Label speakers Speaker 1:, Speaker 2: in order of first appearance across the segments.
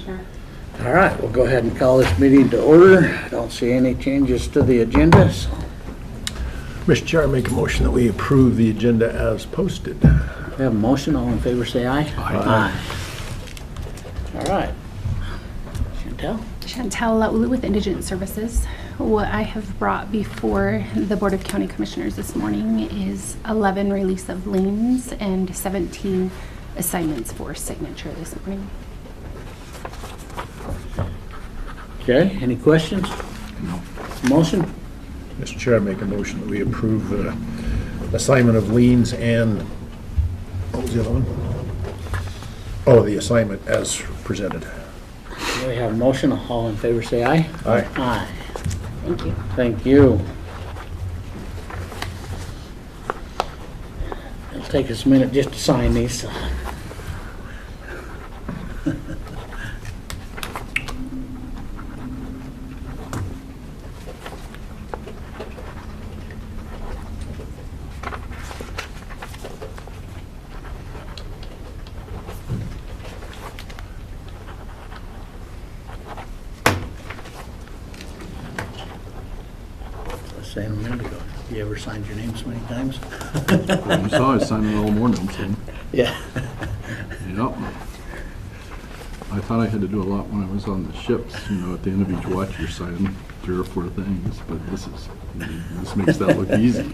Speaker 1: Commissioner.
Speaker 2: All right, we'll go ahead and call this meeting to order. I don't see any changes to the agenda. So.
Speaker 3: Mr. Chair, I make a motion that we approve the agenda as posted.
Speaker 2: We have a motion. All in favor, say aye.
Speaker 3: Aye.
Speaker 2: All right. Chantel?
Speaker 1: Chantel Laulu with Indigent Services. What I have brought before the Board of County Commissioners this morning is 11 release of liens and 17 assignments for signature this morning.
Speaker 2: Okay, any questions?
Speaker 3: No.
Speaker 2: Motion?
Speaker 3: Mr. Chair, I make a motion that we approve the assignment of liens and, what was the other one? Oh, the assignment as presented.
Speaker 2: We have a motion. All in favor, say aye.
Speaker 3: Aye.
Speaker 2: Aye.
Speaker 1: Thank you.
Speaker 2: Thank you. It'll take us a minute just to sign these. So. Saying a minute ago, you ever signed your name so many times?
Speaker 4: Well, you saw I signed it all morning, so,
Speaker 2: Yeah.
Speaker 4: yep. I thought I had to do a lot when I was on the ships, at the end of each watch you're signing 3 or 4 things, but this makes that look easy.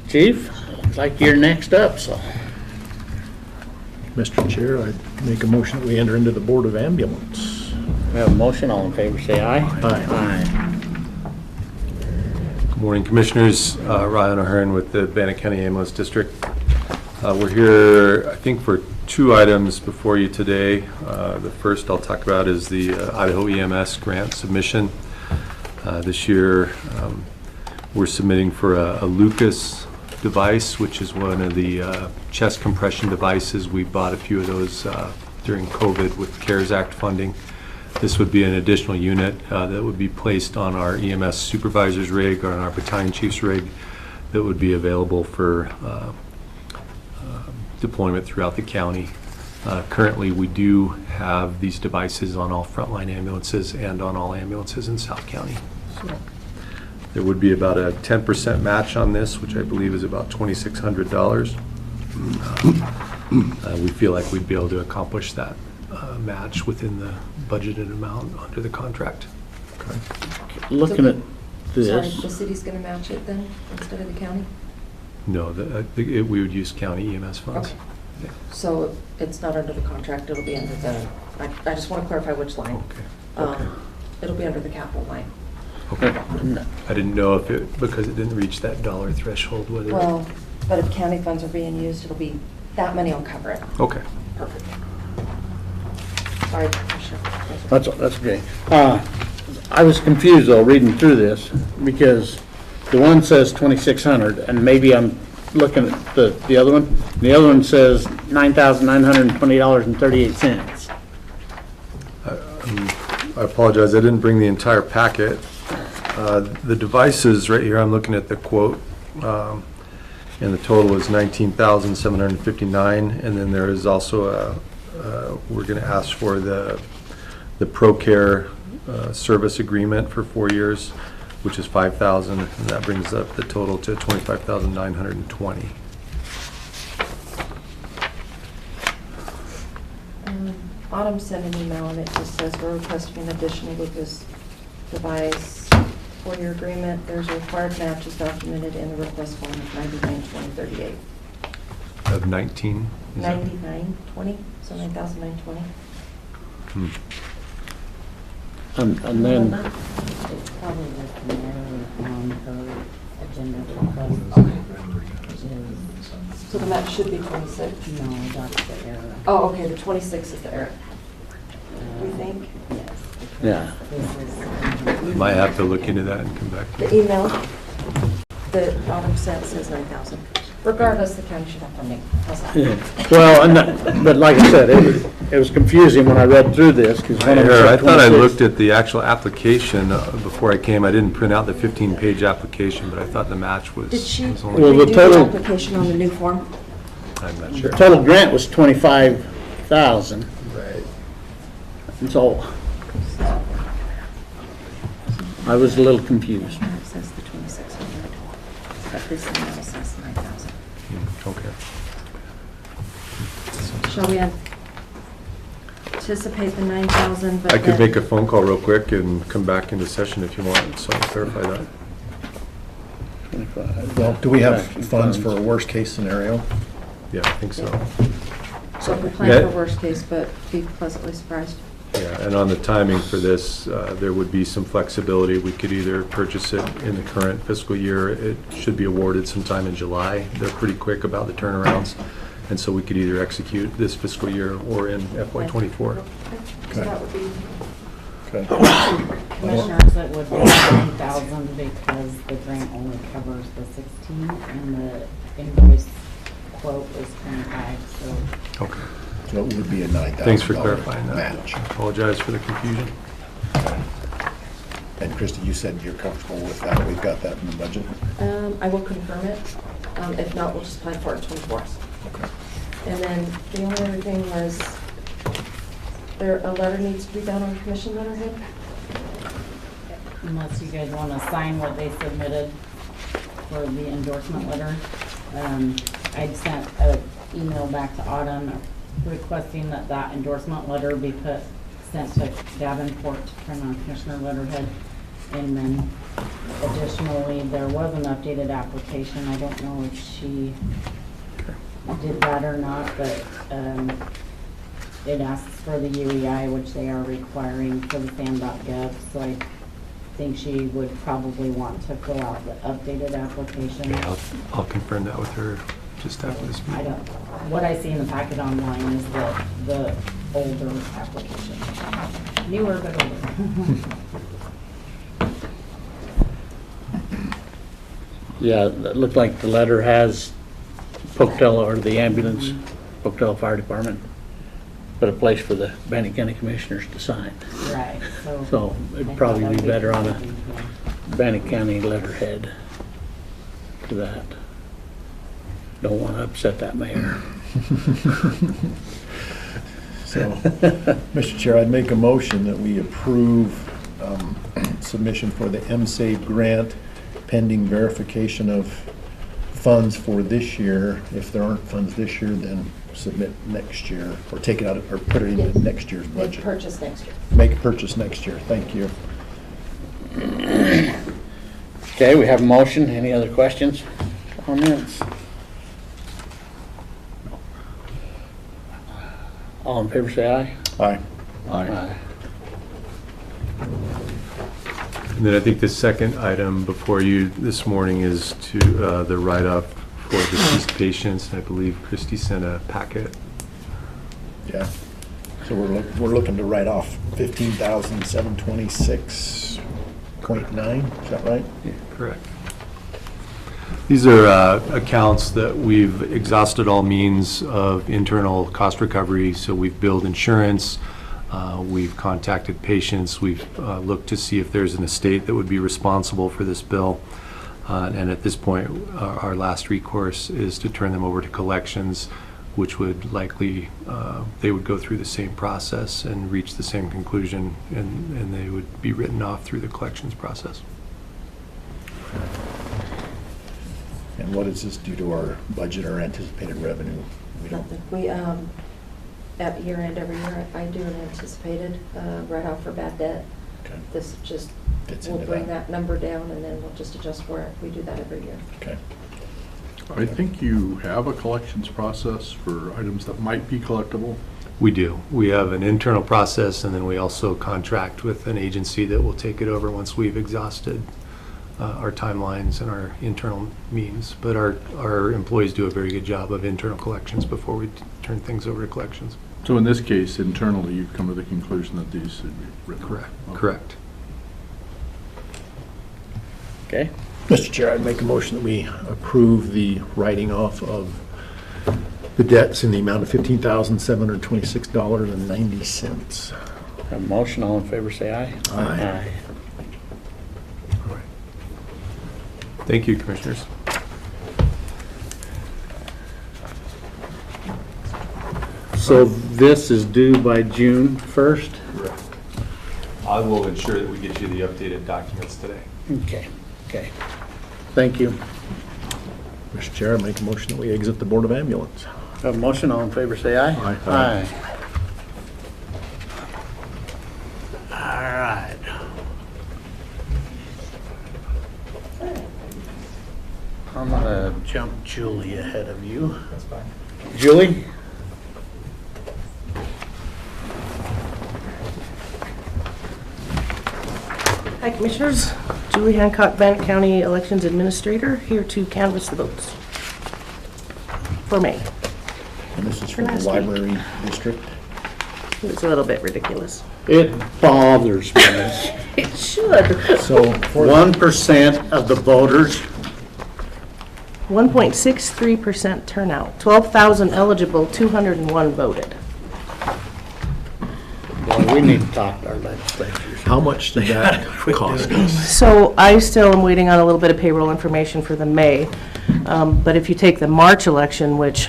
Speaker 2: Chief, looks like you're next up, so.
Speaker 3: Mr. Chair, I make a motion that we enter into the Board of Ambulance.
Speaker 2: We have a motion. All in favor, say aye.
Speaker 3: Aye.
Speaker 5: Good morning, Commissioners. Ryan O'Hearn with the Bannock County Ambulance District. We're here, I think, for 2 items before you today. The first I'll talk about is the Idaho EMS grant submission. This year, we're submitting for a Lucas device, which is one of the chest compression devices. We bought a few of those during COVID with CARES Act funding. This would be an additional unit that would be placed on our EMS supervisor's rig or on our battalion chief's rig that would be available for deployment throughout the county. Currently, we do have these devices on all frontline ambulances and on all ambulances in South County. So there would be about a 10% match on this, which I believe is about $2,600. We feel like we'd be able to accomplish that match within the budgeted amount under the contract.
Speaker 3: Okay.
Speaker 2: Looking at this.
Speaker 6: Sorry, the city's going to match it then instead of the county?
Speaker 5: No, we would use county EMS funds.
Speaker 6: Okay.
Speaker 5: Yeah.
Speaker 6: So it's not under the contract, it'll be under the, I just want to clarify which line.
Speaker 5: Okay.
Speaker 6: It'll be under the capital line.
Speaker 5: Okay. I didn't know if because it didn't reach that dollar threshold, whether.
Speaker 6: Well, but if county funds are being used, it'll be, that money will cover it.
Speaker 5: Okay.
Speaker 6: Perfect. Sorry, Commissioner.
Speaker 2: That's okay. I was confused though reading through this because the one says 2,600 and maybe I'm looking at the other one. The other one says $9,920.38.
Speaker 5: I apologize, I didn't bring the entire packet. The devices right here, I'm looking at the quote, and the total is $19,759, and then there is also we're going to ask for the ProCare service agreement for 4 years, which is $5,000, and that brings up the total to $25,920.
Speaker 6: Autumn sent an email and it just says we're requesting an additional Lucas device for your agreement. There's a required match is documented in the request form of 99-2038.
Speaker 5: Of 19?
Speaker 6: 99-20, so 9,920.
Speaker 2: And then
Speaker 7: It's probably the primarily on her agenda request.
Speaker 6: So the match should be 26.
Speaker 7: No, that's the error.
Speaker 6: Oh, okay, the 26 is the error. We think?
Speaker 7: Yes.
Speaker 2: yeah.
Speaker 7: This is,
Speaker 5: Might have to look into that and come back.
Speaker 6: The email that Autumn sent says 9,000. Regardless, the county should have funding. How's that?
Speaker 2: Yeah. Well, but like I said, it was confusing when I read through this, because one of them
Speaker 5: I
Speaker 2: said
Speaker 5: thought I
Speaker 2: 26.
Speaker 5: looked at the actual application before I came. I didn't print out the 15-page application, but I thought the match was
Speaker 6: Did she
Speaker 5: was
Speaker 2: Well,
Speaker 5: only,
Speaker 2: the
Speaker 6: redo
Speaker 2: total-
Speaker 6: the application on the new form?
Speaker 5: I'm not
Speaker 2: The
Speaker 5: sure.
Speaker 2: total grant was 25,000.
Speaker 3: Right.
Speaker 2: And so I was a little confused.
Speaker 6: It says the 2,600, but this email says 9,000.
Speaker 5: Okay.
Speaker 6: Shall we anticipate the 9,000, but
Speaker 5: I could
Speaker 6: then-
Speaker 5: make a phone call real quick and come back into session if you want, so I'll clarify that.
Speaker 2: 25.
Speaker 3: Well, do we have funds for a worst-case scenario?
Speaker 5: Yeah, I think so.
Speaker 6: So if we
Speaker 5: Yeah.
Speaker 6: plan for worst case, but be pleasantly surprised.
Speaker 5: Yeah, and on the timing for this, there would be some flexibility. We could either purchase it in the current fiscal year. It should be awarded sometime in July. They're pretty quick about the turnarounds. And so we could either execute this fiscal year or in FY '24.
Speaker 6: So that would be,
Speaker 3: Okay.
Speaker 7: Commissioners, it would be 9,000 because the grant only covers the 16 and the invoice quote is 25, so.
Speaker 5: Okay.
Speaker 3: So it would be a $9,000
Speaker 5: Thanks for clarifying that.
Speaker 3: match.
Speaker 5: Apologize for the confusion.
Speaker 3: And Christie, you said you're comfortable with that. We've got that in the budget?
Speaker 6: I will confirm it. If not, we'll just plan for it 24.
Speaker 3: Okay.
Speaker 6: And then the only other thing was, a letter needs to be done on commission letterhead?
Speaker 7: Unless you guys want to sign what they submitted for the endorsement letter. I'd sent an email back to Autumn requesting that that endorsement letter be sent to Davenport to print on commissioner letterhead. And then additionally, there was an updated application. I don't know if she did that or not, but it asks for the UEI, which they are requiring for the SAM.gov. So I think she would probably want to fill out the updated application.
Speaker 5: Yeah, I'll confirm that with her just after this
Speaker 7: I
Speaker 5: meeting.
Speaker 7: don't, what I see in the packet online is the older application. Newer but older.
Speaker 2: Yeah, it looked like the letter has Pocatello, or the ambulance, Pocatello Fire Department, put a place for the Bannock County Commissioners to sign.
Speaker 7: Right, so.
Speaker 2: So it'd probably be better on a Bannock County letterhead for that. Don't want to upset that mayor.
Speaker 3: So, Mr. Chair, I'd make a motion that we approve submission for the MSAVE grant pending verification of funds for this year. If there aren't funds this year, then submit next year, or take it out, or put it into next year's budget.
Speaker 6: Purchase next year.
Speaker 3: Make a purchase next year. Thank you.
Speaker 2: Okay, we have a motion. Any other questions, comments? All in favor, say aye.
Speaker 3: Aye.
Speaker 2: Aye.
Speaker 5: And then I think the second item before you this morning is to the write-up for deceased patients. And I believe Christie sent a packet.
Speaker 3: Yeah. So we're looking to write off 15,726.9, is that right?
Speaker 5: Yeah, correct. These are accounts that we've exhausted all means of internal cost recovery. So we've billed insurance, we've contacted patients, we've looked to see if there's an estate that would be responsible for this bill. And at this point, our last recourse is to turn them over to collections, which would likely, they would go through the same process and reach the same conclusion, and they would be written off through the collections process.
Speaker 3: And what does this do to our budget or anticipated revenue? We don't.
Speaker 6: Nothing. We, at year end every year, I do an anticipated write-off for bad debt.
Speaker 3: Okay.
Speaker 6: This just
Speaker 3: Fits
Speaker 6: will
Speaker 3: into
Speaker 6: bring
Speaker 3: that.
Speaker 6: that number down, and then we'll just adjust for it. We do that every year.
Speaker 3: Okay.
Speaker 4: I think you have a collections process for items that might be collectible.
Speaker 5: We do. We have an internal process, and then we also contract with an agency that will take it over once we've exhausted our timelines and our internal means. But our employees do a very good job of internal collections before we turn things over to collections.
Speaker 4: So in this case, internally, you've come to the conclusion that these should be written off.
Speaker 5: Correct.
Speaker 4: Okay.
Speaker 5: Correct.
Speaker 2: Okay,
Speaker 3: Mr. Chair, I'd make a motion that we approve the writing off of the debts in the amount of $15,726.90.
Speaker 2: Have a motion, all in favor, say aye.
Speaker 3: Aye.
Speaker 5: Thank you, Commissioners.
Speaker 2: So this is due by June 1st?
Speaker 5: I will ensure that we get you the updated documents today.
Speaker 2: Okay, okay. Thank you.
Speaker 3: Mr. Chair, I make a motion that we exit the Board of Ambulance.
Speaker 2: Have a motion, all in favor, say aye.
Speaker 3: Aye.
Speaker 2: Aye. All right. I'm gonna jump Julie ahead of you.
Speaker 5: That's fine.
Speaker 2: Julie?
Speaker 8: Hi, Commissioners. Julie Hancock, Bannock County Elections Administrator, here to canvass the votes for May.
Speaker 3: And this is for the
Speaker 8: Last week.
Speaker 3: library district.
Speaker 8: It's a little bit ridiculous.
Speaker 2: It bothers me.
Speaker 8: It should.
Speaker 3: So for
Speaker 2: 1% of the voters,
Speaker 8: 1.63% turnout, 12,000 eligible, 201 voted.
Speaker 2: boy, we need to talk to our legislatures.
Speaker 3: how much did that cost us?
Speaker 8: So I still am waiting on a little bit of payroll information for the May. But if you take the March election, which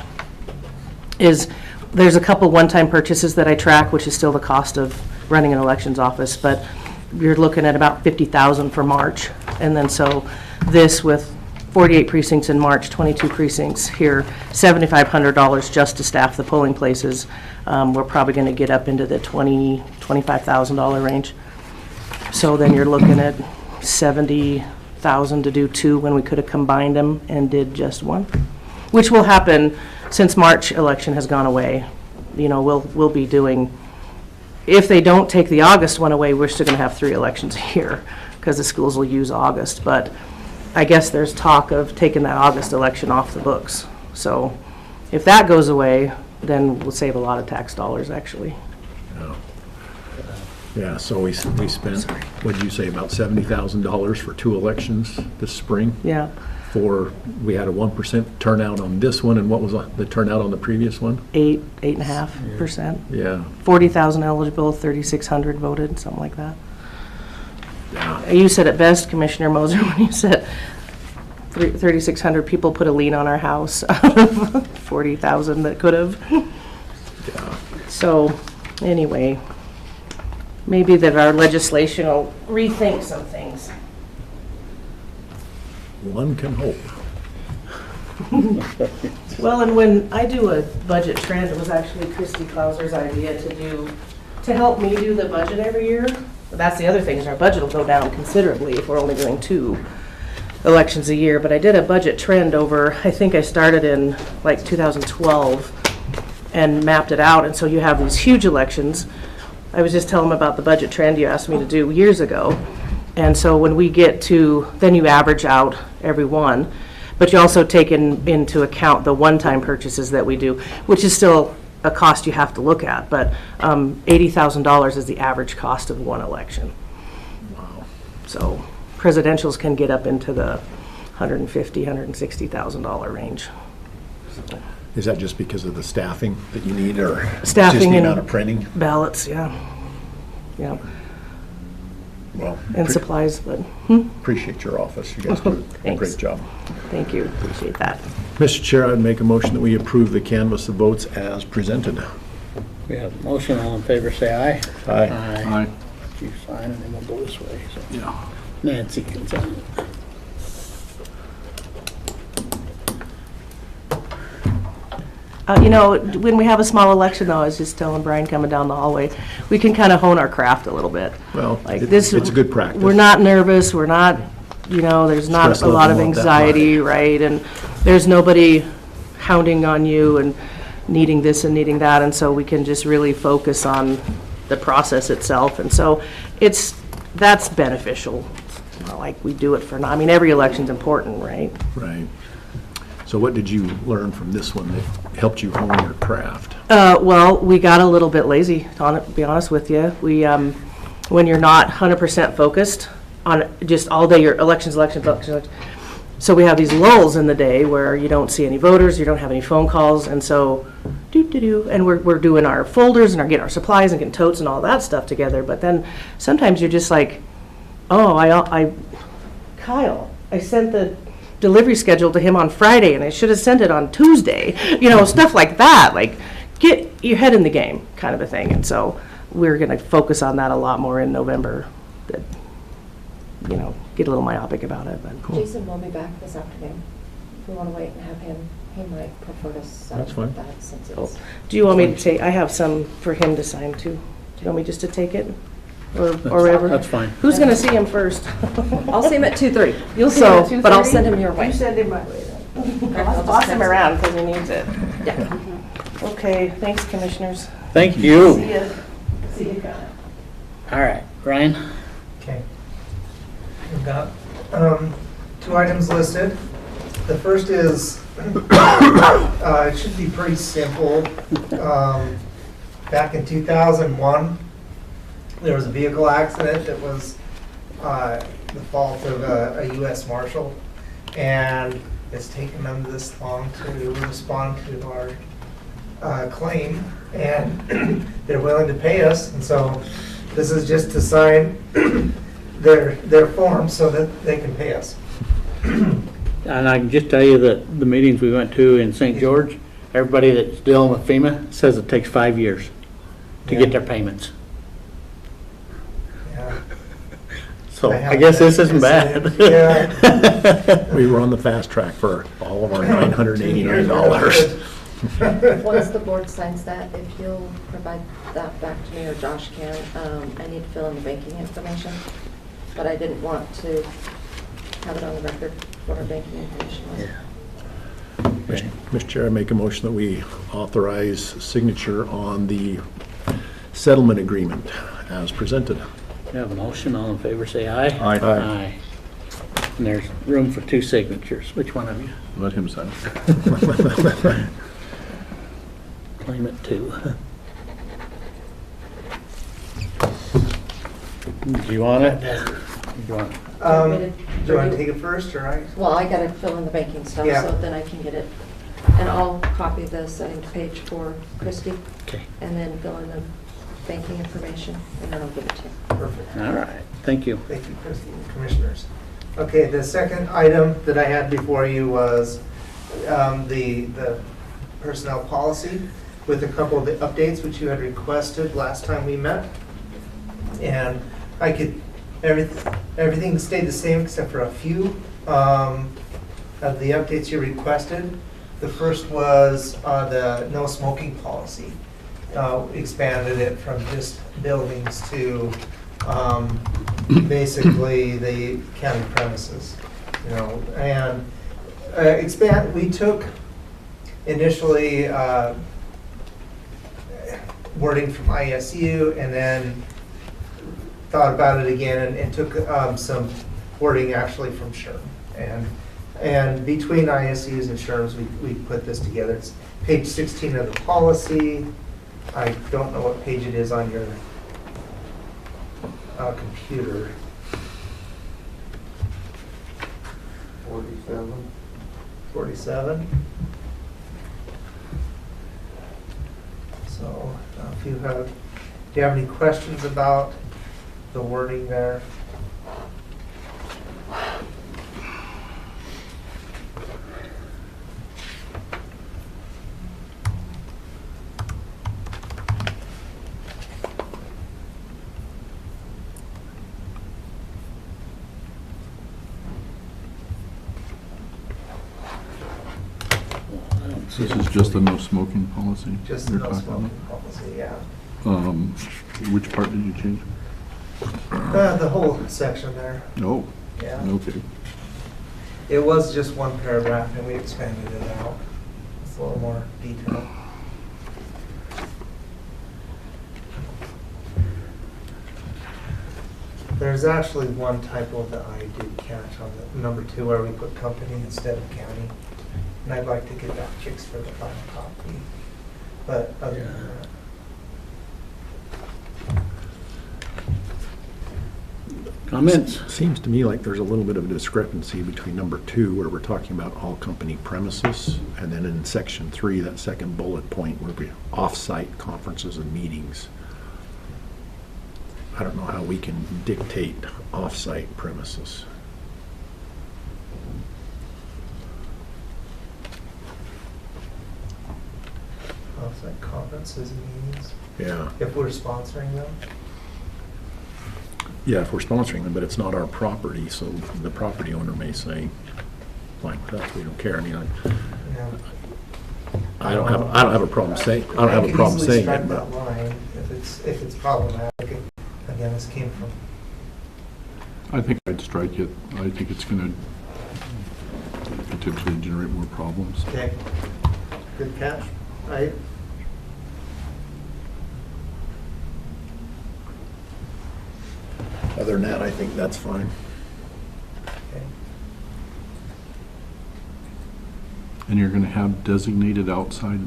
Speaker 8: is, there's a couple one-time purchases that I track, which is still the cost of running an elections office, but you're looking at about 50,000 for March. And then so this with 48 precincts in March, 22 precincts here, $7,500 just to staff the polling places. We're probably going to get up into the $25,000 range. So then you're looking at 70,000 to do two when we could have combined them and did just one, which will happen since March election has gone away. You know, we'll be doing, if they don't take the August one away, we're still going to have 3 elections a year because the schools will use August. But I guess there's talk of taking that August election off the books. So if that goes away, then we'll save a lot of tax dollars, actually.
Speaker 3: Yeah, so we spent, what did you say, about $70,000 for 2 elections this spring?
Speaker 8: Yeah,
Speaker 3: We had a 1% turnout on this one, and what was the turnout on the previous one?
Speaker 8: 8.5%.
Speaker 3: Yeah.
Speaker 8: 40,000 eligible, 3,600 voted, something like that.
Speaker 3: Yeah.
Speaker 8: You said it best, Commissioner Moser, when you said 3,600 people put a lien on our house out of 40,000 that could have.
Speaker 3: Yeah.
Speaker 8: So, anyway, maybe that our legislation will rethink some things.
Speaker 3: One can hope.
Speaker 8: Well, and when I do a budget trend, it was actually Christy Clauser's idea to help me do the budget every year. But that's the other thing, is our budget will go down considerably if we're only doing 2 elections a year. But I did a budget trend over, I think I started in like 2012 and mapped it out. And so you have these huge elections. I was just telling them about the budget trend you asked me to do years ago. And so when we get to, then you average out every one, but you also take into account the one-time purchases that we do, which is still a cost you have to look at, but $80,000 is the average cost of one election.
Speaker 3: Wow.
Speaker 8: So presidentials can get up into the $150,000, $160,000 range.
Speaker 3: Is that just because of the staffing that you need, or
Speaker 8: Staffing
Speaker 3: just the
Speaker 8: and
Speaker 3: amount of printing?
Speaker 8: Ballots, yeah. Yeah,
Speaker 3: Well,
Speaker 8: and supplies, but
Speaker 3: appreciate your office. You guys do a
Speaker 8: Thanks.
Speaker 3: great job.
Speaker 8: thank you, appreciate that.
Speaker 3: Mr. Chair, I'd make a motion that we approve the canvass of votes as presented.
Speaker 2: We have a motion, all in favor, say aye.
Speaker 3: Aye.
Speaker 4: Aye.
Speaker 2: You sign, and then we'll go this way, so
Speaker 4: Yeah.
Speaker 2: Nancy can sign it.
Speaker 8: You know, when we have a small election, though, I was just telling Brian coming down the hallway, we can kind of hone our craft a little bit.
Speaker 3: Well,
Speaker 8: Like
Speaker 3: it's a good practice.
Speaker 8: We're not nervous, we're not, you know, there's not
Speaker 3: Stress
Speaker 8: a lot of
Speaker 3: level won't that
Speaker 8: anxiety, right? And there's nobody hounding on you and needing this and needing that, and so we can just really focus on the process itself. And so that's beneficial. It's not like we do it for, I mean, every election's important, right?
Speaker 3: Right. So what did you learn from this one that helped you hone your craft?
Speaker 8: Well, we got a little bit lazy, to be honest with you. We, when you're not 100% focused on just all day, your elections. So we have these lulls in the day where you don't see any voters, you don't have any phone calls, and so, and we're doing our folders and getting our supplies and getting totes and all that stuff together, but then sometimes you're just like, oh, Kyle, I sent the delivery schedule to him on Friday, and I should have sent it on Tuesday, stuff like that, like, get your head in the game, kind of a thing, and so we're gonna focus on that a lot more in November, that, get a little myopic about it, but.
Speaker 6: Jason will be back this afternoon. If we want to wait and have him, he might prefer to sign
Speaker 3: That's fine.
Speaker 6: that since
Speaker 8: Oh,
Speaker 6: it's.
Speaker 8: do you want me to take, I have some for him to sign too. Do you want me just to take it? Or whatever?
Speaker 2: That's fine.
Speaker 8: Who's gonna see him first?
Speaker 6: I'll see him at 2:30.
Speaker 8: You'll see him at 2:30?
Speaker 6: But I'll send him your way.
Speaker 8: You send him my way then.
Speaker 6: I'll
Speaker 8: I'll boss him
Speaker 6: text
Speaker 8: around because he needs it.
Speaker 6: Yeah.
Speaker 8: Okay, thanks, commissioners.
Speaker 2: Thank you.
Speaker 8: See ya. See you, Kyle.
Speaker 2: All right, Ryan?
Speaker 9: Okay. We've got 2 items listed. The first is, it should be pretty simple. Back in 2001, there was a vehicle accident that was the fault of a U.S. Marshal, and it's taken them this long to respond to our claim, and they're willing to pay us, and so this is just to sign their form so that they can pay us.
Speaker 2: And I can just tell you that the meetings we went to in St. George, everybody that's dealing with FEMA says it takes 5 years to get their payments.
Speaker 9: Yeah.
Speaker 2: So I guess this isn't bad.
Speaker 9: Yeah.
Speaker 3: We were on the fast track for all of our $989.
Speaker 6: Once the board signs that, if you'll provide that back to me, or Josh can, I need to fill in the banking information, but I didn't want to have it on the record what our banking information was.
Speaker 3: Mr. Chair, I make a motion that we authorize signature on the settlement agreement as presented.
Speaker 2: We have a motion, all in favor, say aye.
Speaker 3: Aye.
Speaker 2: Aye. And there's room for 2 signatures. Which one of you?
Speaker 4: Let him sign.
Speaker 2: Claim it 2. Do you want it? Do you want it?
Speaker 9: Do you want to take it first, or I?
Speaker 6: Well, I gotta fill in the banking stuff,
Speaker 9: Yeah.
Speaker 6: so then I can get it. And I'll copy the setting page for Christie,
Speaker 2: Okay.
Speaker 6: and then fill in the banking information, and then I'll give it to you.
Speaker 9: Perfect.
Speaker 2: All right. Thank you.
Speaker 9: Thank you, Christie and Commissioners. Okay, the second item that I had before you was the personnel policy with a couple of the updates which you had requested last time we met. And everything stayed the same except for a few of the updates you requested. The first was the no smoking policy. Expanded it from just buildings to basically the county premises, and we took initially wording from ISU and then thought about it again and took some wording actually from SHRM. And between ISUs and SHRMs, we put this together. It's page 16 of the policy. I don't know what page it is on your computer. 47. So if do you have any questions about the wording there?
Speaker 4: This is just a no smoking policy?
Speaker 9: Just
Speaker 4: you're
Speaker 9: no
Speaker 4: talking
Speaker 9: smoking policy, yeah.
Speaker 4: about? Which part did you change?
Speaker 9: The whole section there,
Speaker 4: Oh,
Speaker 9: yeah.
Speaker 4: okay.
Speaker 9: It was just one paragraph and we expanded it out. It's a little more detailed. There's actually one typo that I did catch on the number 2 where we put company instead of county. And I'd like to get that fixed for the final copy. But other than that.
Speaker 2: Comments?
Speaker 3: Seems to me like there's a little bit of a discrepancy between number 2, where we're talking about all company premises, and then in section 3, that second bullet point, where we off-site conferences and meetings. I don't know how we can dictate off-site premises.
Speaker 9: Offsite conferences and meetings,
Speaker 3: Yeah.
Speaker 9: if we're sponsoring them.
Speaker 3: Yeah, if we're sponsoring them, but it's not our property, so the property owner may say, fine, we don't care. I mean,
Speaker 9: Yeah.
Speaker 3: I don't have a problem saying, I don't have a problem saying
Speaker 9: I
Speaker 3: it,
Speaker 9: could easily
Speaker 3: but.
Speaker 9: strike that line if it's problematic. Again, this came from,
Speaker 4: I think I'd strike it. I think it's going to potentially generate more problems.
Speaker 9: okay, good catch, right?
Speaker 3: Other than that, I think that's fine.
Speaker 9: Okay.
Speaker 4: And you're going to have designated outside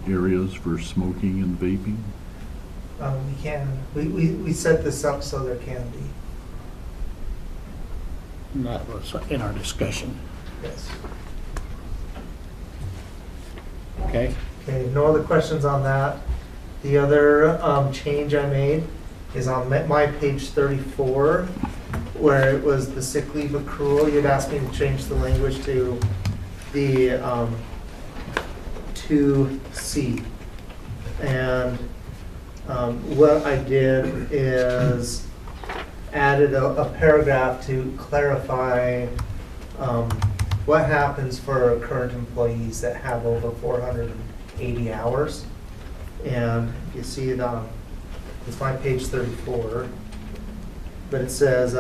Speaker 4: areas for smoking and vaping?
Speaker 9: We can, we set this up so there can be,
Speaker 2: And that was in our discussion.
Speaker 9: yes.
Speaker 2: Okay?
Speaker 9: Okay, no other questions on that. The other change I made is on my page 34, where it was the sick leave accrual. You'd asked me to change the language to the 2C. And what I did is added a paragraph to clarify what happens for current employees that have over 480 hours. And you see it on, it's my page 34, but it says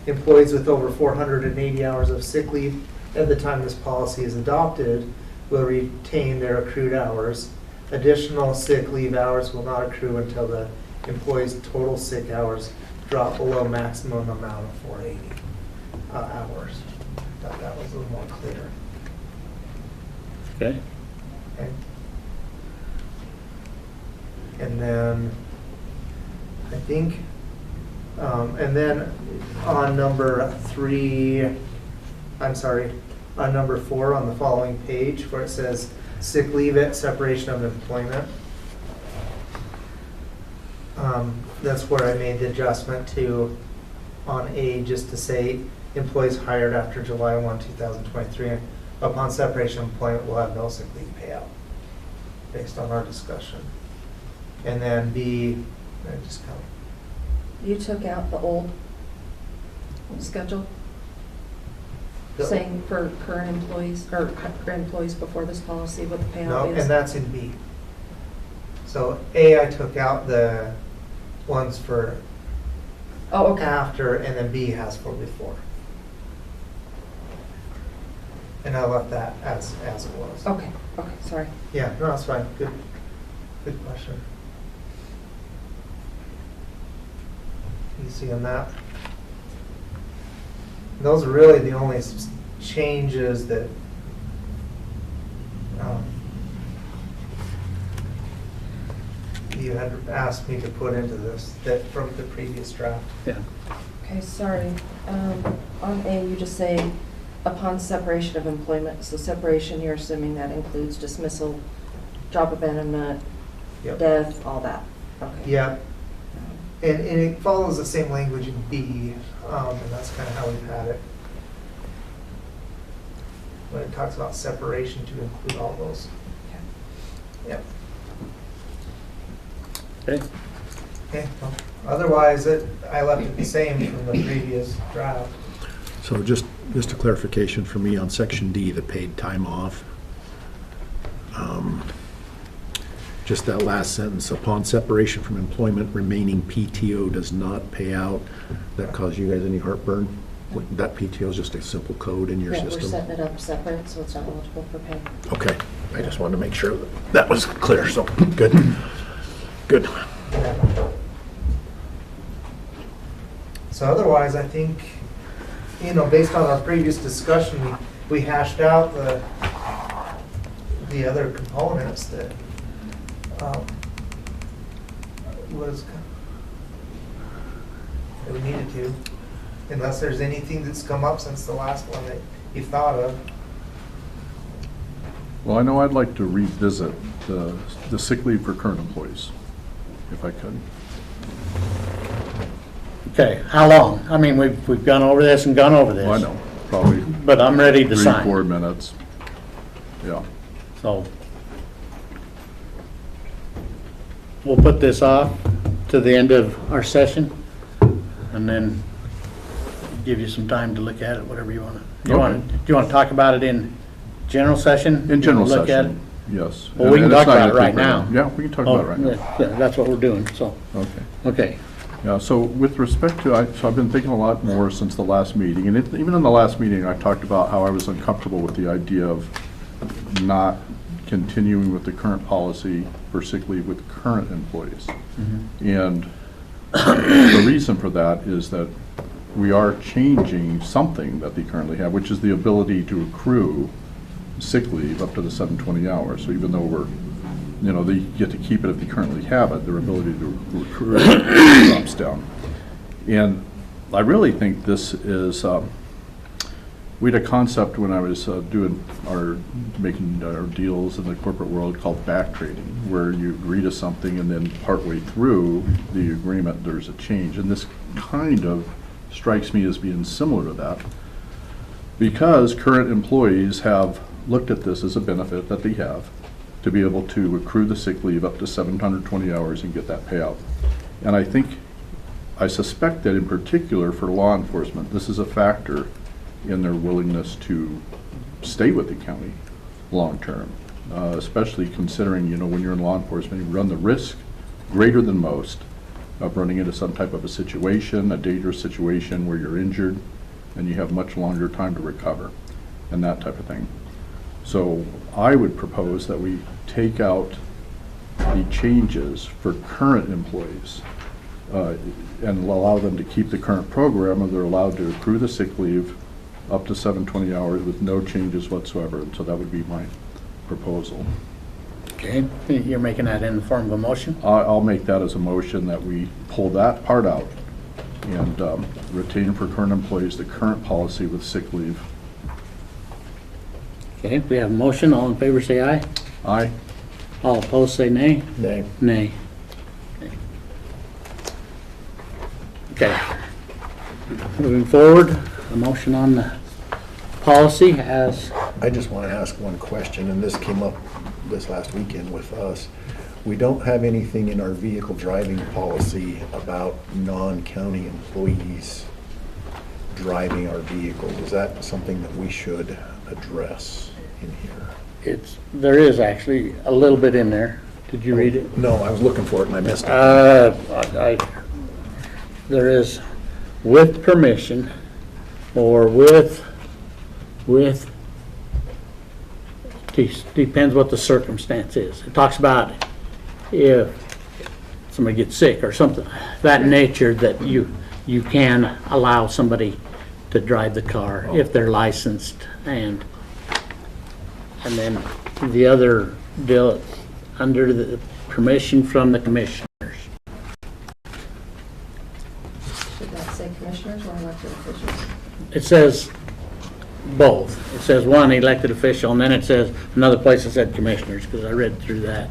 Speaker 9: employees with over 480 hours of sick leave at the time this policy is adopted will retain their accrued hours. Additional sick leave hours will not accrue until the employee's total sick hours drop below maximum amount of 480 hours. I thought that was a little more clear.
Speaker 2: Okay?
Speaker 9: Okay. And then, I think, and then on number 3, I'm sorry, on number 4 on the following page where it says sick leave at separation of employment. That's where I made the adjustment to, on A, just to say employees hired after July 1, 2023, upon separation of employment will have no sick leave payout, based on our discussion. And then B, I just kind
Speaker 6: You took out the old schedule,
Speaker 9: of.
Speaker 6: saying for current employees, or current employees before this policy, what the
Speaker 9: No,
Speaker 6: payout
Speaker 9: and
Speaker 6: is?
Speaker 9: that's in B. So A, I took out the ones for
Speaker 6: Oh, okay.
Speaker 9: after, and then B has for before. And I left that as it was.
Speaker 6: Okay, sorry.
Speaker 9: Yeah, no, that's fine. Good question. You see on that? And those are really the only changes that you had asked me to put into this, that from the previous draft.
Speaker 2: Yeah.
Speaker 6: Okay, sorry. On A, you just say upon separation of employment. So separation, you're assuming that includes dismissal, job abandonment,
Speaker 9: Yep.
Speaker 6: death, all that. Okay.
Speaker 9: Yeah, and it follows the same language in B, and that's kind of how we've had it. When it talks about separation to include all those. Yep.
Speaker 2: Okay?
Speaker 9: Okay, well, otherwise, I left it the same from the previous draft.
Speaker 3: So just a clarification for me on section D, the paid time off. Just that last sentence, upon separation from employment, remaining PTO does not pay out. That cause you guys any heartburn? That PTO is just a simple code in your
Speaker 6: Yeah, we're
Speaker 3: system?
Speaker 6: setting it up separate, so it's not eligible for pay.
Speaker 3: Okay, I just wanted to make sure that was clear, so, good. Good.
Speaker 9: So otherwise, I think, based on our previous discussion, we hashed out the other components that was, that we needed to, unless there's anything that's come up since the last one that you've thought of.
Speaker 4: Well, I know I'd like to revisit the sick leave for current employees, if I could.
Speaker 2: Okay, how long? I mean, we've gone over this and gone over this.
Speaker 4: Well, I know, probably
Speaker 2: But I'm ready to
Speaker 4: 3,
Speaker 2: sign.
Speaker 4: 4 minutes. Yeah.
Speaker 2: So we'll put this off to the end of our session and then give you some time to look at it, whatever you want to. Do you want to talk about it in general session?
Speaker 4: In general
Speaker 2: Look at
Speaker 4: session, yes.
Speaker 2: Well, we can
Speaker 4: And it's
Speaker 2: talk
Speaker 4: not
Speaker 2: about
Speaker 4: gonna
Speaker 2: it right
Speaker 4: take very
Speaker 2: now.
Speaker 4: long. Yeah, we can talk
Speaker 2: Oh,
Speaker 4: about it right now.
Speaker 2: yeah, that's what we're doing, so,
Speaker 4: Okay.
Speaker 2: okay.
Speaker 4: Yeah, so with respect to, so I've been thinking a lot more since the last meeting, and even in the last meeting, I talked about how I was uncomfortable with the idea of not continuing with the current policy for sick leave with current employees. And the reason for that is that we are changing something that they currently have, which is the ability to accrue sick leave up to the 720 hours. So even though they get to keep it if they currently have it, their ability to accrue drops down. And I really think this is, we had a concept when I was making our deals in the corporate world called back trading, where you agree to something and then partway through the agreement, there's a change. And this kind of strikes me as being similar to that, because current employees have looked at this as a benefit that they have to be able to accrue the sick leave up to 720 hours and get that payout. And I suspect that in particular for law enforcement, this is a factor in their willingness to stay with the county long-term, especially considering, when you're in law enforcement, you run the risk greater than most of running into some type of a situation, a dangerous situation where you're injured and you have much longer time to recover and that type of thing. So I would propose that we take out the changes for current employees and allow them to keep the current program, or they're allowed to accrue the sick leave up to 720 hours with no changes whatsoever. And so that would be my proposal.
Speaker 2: Okay, you're making that in the form of a motion?
Speaker 4: I'll make that as a motion that we pull that part out and retain for current employees the current policy with sick leave.
Speaker 2: Okay, we have a motion. All in favor, say aye.
Speaker 4: Aye.
Speaker 2: All opposed, say nay.
Speaker 3: Nay.
Speaker 2: Nay. Okay. Moving forward, a motion on the policy as,
Speaker 3: I just want to ask one question, and this came up this last weekend with us. We don't have anything in our vehicle driving policy about non-county employees driving our vehicles. Is that something that we should address in here?
Speaker 2: there is actually a little bit in there. Did you read it?
Speaker 3: No, I was looking for it and I missed it.
Speaker 2: There is with permission or with, depends what the circumstance is. It talks about if somebody gets sick or something, that nature, that you can allow somebody to drive the car if they're licensed, and then the other deal under the permission from the commissioners.
Speaker 6: Should that say commissioners or elected officials?
Speaker 2: It says both. It says one elected official, and then it says, another place it said commissioners, because I read through that.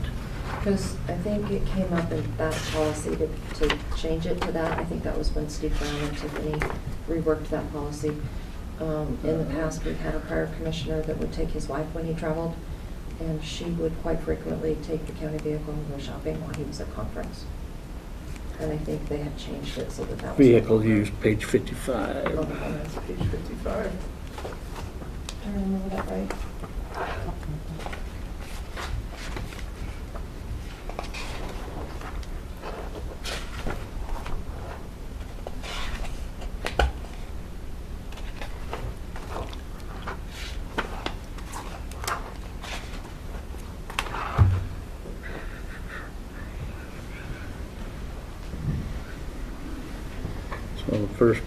Speaker 6: Because I think it came up in that policy to change it to that. I think that was when Steve Brown and Tiffany reworked that policy. In the past, we've had a prior commissioner that would take his wife when he traveled, and she would quite frequently take the county vehicle and go shopping while he was at conference. And I think they had changed it so that that was.
Speaker 2: Vehicle use, page 55.
Speaker 6: Oh, that's page 55. Do I remember that right?
Speaker 2: So the first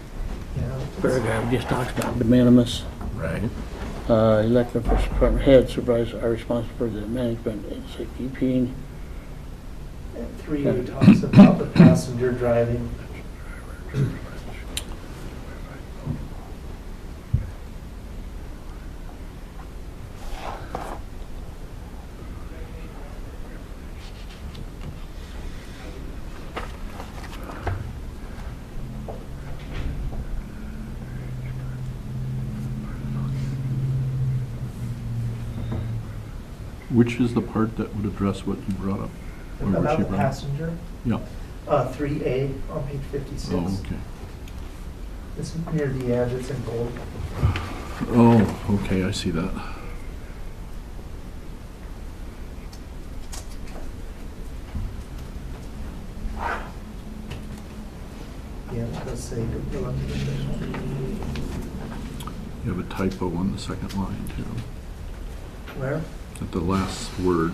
Speaker 9: Yeah.
Speaker 2: paragraph just talks about de minimis.
Speaker 3: Right.
Speaker 2: Elected official, department head, supervisors are responsible for the management and safety, keeping.
Speaker 9: And 3A talks about the passenger driving.
Speaker 4: Which is the part that would address what you brought up? Or what
Speaker 9: About
Speaker 4: she
Speaker 9: the
Speaker 4: brought up?
Speaker 9: passenger,
Speaker 4: Yeah.
Speaker 9: 3A on page 56.
Speaker 4: Oh, okay.
Speaker 9: It's near the edge, it's in gold.
Speaker 4: Oh, okay, I see that.
Speaker 9: Yeah, it does say elected official.
Speaker 4: You have a typo on the second line, too,
Speaker 9: Where?
Speaker 4: at the last word.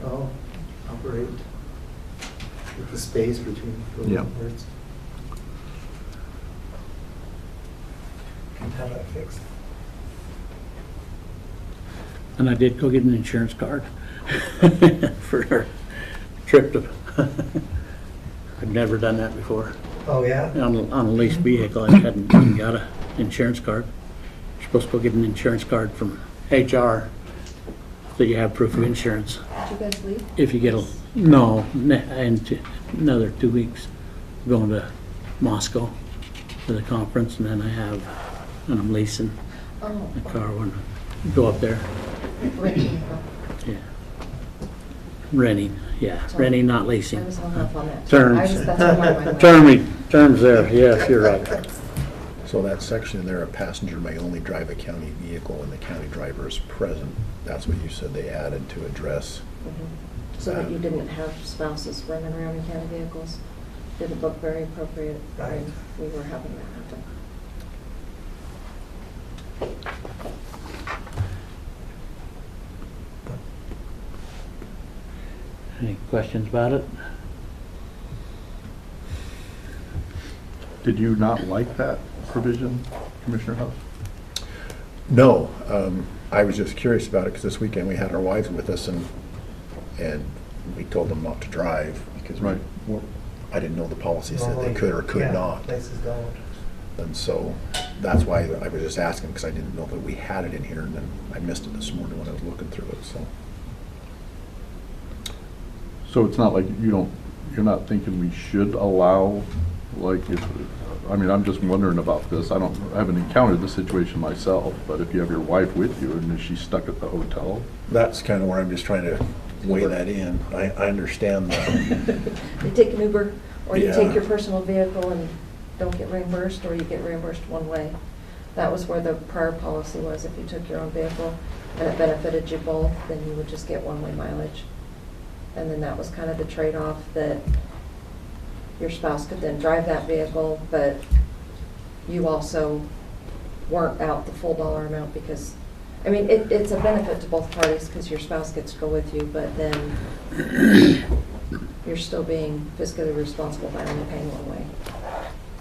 Speaker 9: Oh, operate. With the space between the
Speaker 4: Yeah.
Speaker 9: words. Can have that fixed.
Speaker 2: And I did go get an insurance card for our trip to, I've never done that before.
Speaker 9: Oh, yeah?
Speaker 2: On a leased vehicle, I hadn't even got an insurance card. You're supposed to go get an insurance card from HR so you have proof of insurance.
Speaker 6: Did you guys leave?
Speaker 2: If you get a, no, and another 2 weeks going to Moscow for the conference, and then and I'm leasing
Speaker 6: Oh,
Speaker 2: a car when I go up there.
Speaker 6: renting.
Speaker 2: Yeah. Renting, yeah, renting, not
Speaker 6: I
Speaker 2: leasing.
Speaker 6: was hung up on that.
Speaker 2: Terms.
Speaker 6: That's where my mind went.
Speaker 2: Terms there, yes, you're right.
Speaker 3: So that section there, a passenger may only drive a county vehicle when the county driver is present. That's what you said they added to address.
Speaker 6: Mhm. So that you didn't have spouses running around in county vehicles. Didn't look very appropriate
Speaker 9: Right.
Speaker 6: when we were having that happen.
Speaker 2: Any questions about it?
Speaker 4: Did you not like that provision, Commissioner House?
Speaker 3: No, I was just curious about it because this weekend we had our wives with us and we told them not to drive because
Speaker 4: Right.
Speaker 3: I didn't know the policy said they
Speaker 9: Normally,
Speaker 3: could or could
Speaker 9: yeah,
Speaker 3: not.
Speaker 9: Places don't.
Speaker 3: And so that's why I was just asking because I didn't know that we had it in here and then I missed it this morning when I was looking through it, so.
Speaker 4: So it's not like you're not thinking we should allow, like, if, I mean, I'm just wondering about this. I haven't encountered the situation myself, but if you have your wife with you and is she stuck at the hotel?
Speaker 3: That's kind of where I'm just trying to weigh that in. I understand that.
Speaker 6: You take an Uber, or you take
Speaker 3: Yeah.
Speaker 6: your personal vehicle and don't get reimbursed, or you get reimbursed one way. That was where the prior policy was. If you took your own vehicle and it benefited you both, then you would just get one-way mileage. And then that was kind of the trade-off, that your spouse could then drive that vehicle, but you also weren't out the full dollar amount because, I mean, it's a benefit to both parties because your spouse gets to go with you, but then you're still being fiscally responsible by only paying one way.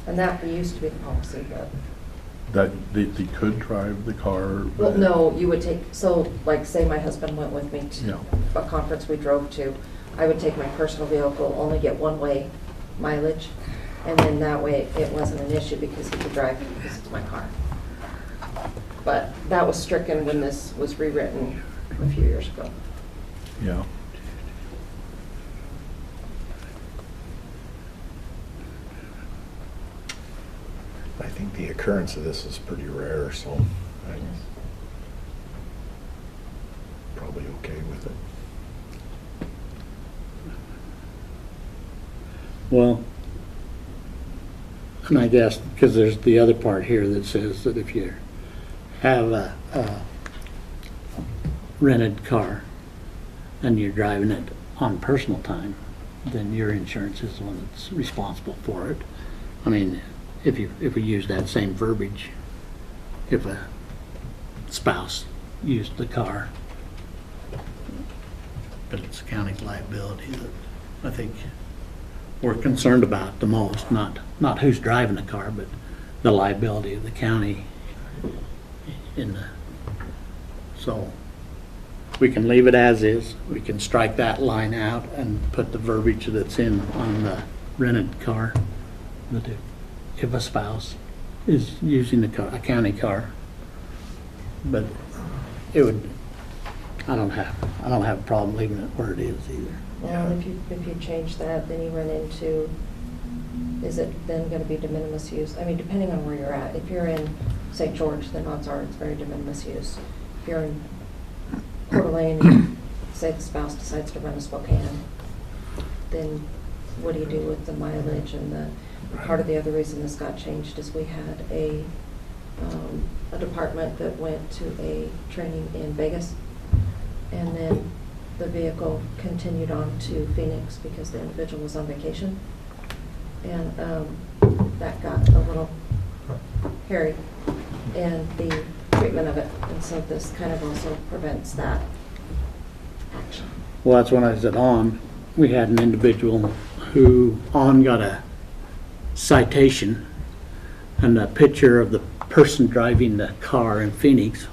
Speaker 6: And that used to be the policy, but.
Speaker 4: That they could drive the car?
Speaker 6: Well, no, you would take, so like say my husband went with me to
Speaker 4: Yeah.
Speaker 6: a conference we drove to, I would take my personal vehicle, only get one-way mileage, and then that way it wasn't an issue because he could drive because it's my car. But that was stricken when this was rewritten a few years ago.
Speaker 4: Yeah.
Speaker 3: I think the occurrence of this is pretty rare, so I'm probably okay with it.
Speaker 2: Well, and I guess, because there's the other part here that says that if you have a rented car and you're driving it on personal time, then your insurance is the one that's responsible for it. I mean, if we use that same verbiage, if a spouse used the car, but it's the county's liability that I think we're concerned about the most, not who's driving the car, but the liability of the county so we can leave it as is. We can strike that line out and put the verbiage that's in on the rented car. That if a spouse is using a county car, but it would, I don't have a problem leaving it where it is either.
Speaker 6: Well, if you change that, then you run into, is it then going to be de minimis use? I mean, depending on where you're at. If you're in St. George, then odds are it's very de minimis use. If you're in Coeur d'Alene, say the spouse decides to run a Spokane, then what do you do with the mileage? And part of the other reason this got changed is we had a department that went to a training in Vegas, and then the vehicle continued on to Phoenix because the individual was on vacation. And that got a little hairy in the treatment of it. And so this kind of also prevents that action.
Speaker 2: Well, that's when I was at On. We had an individual who On got a citation, and a picture of the person driving the car in Phoenix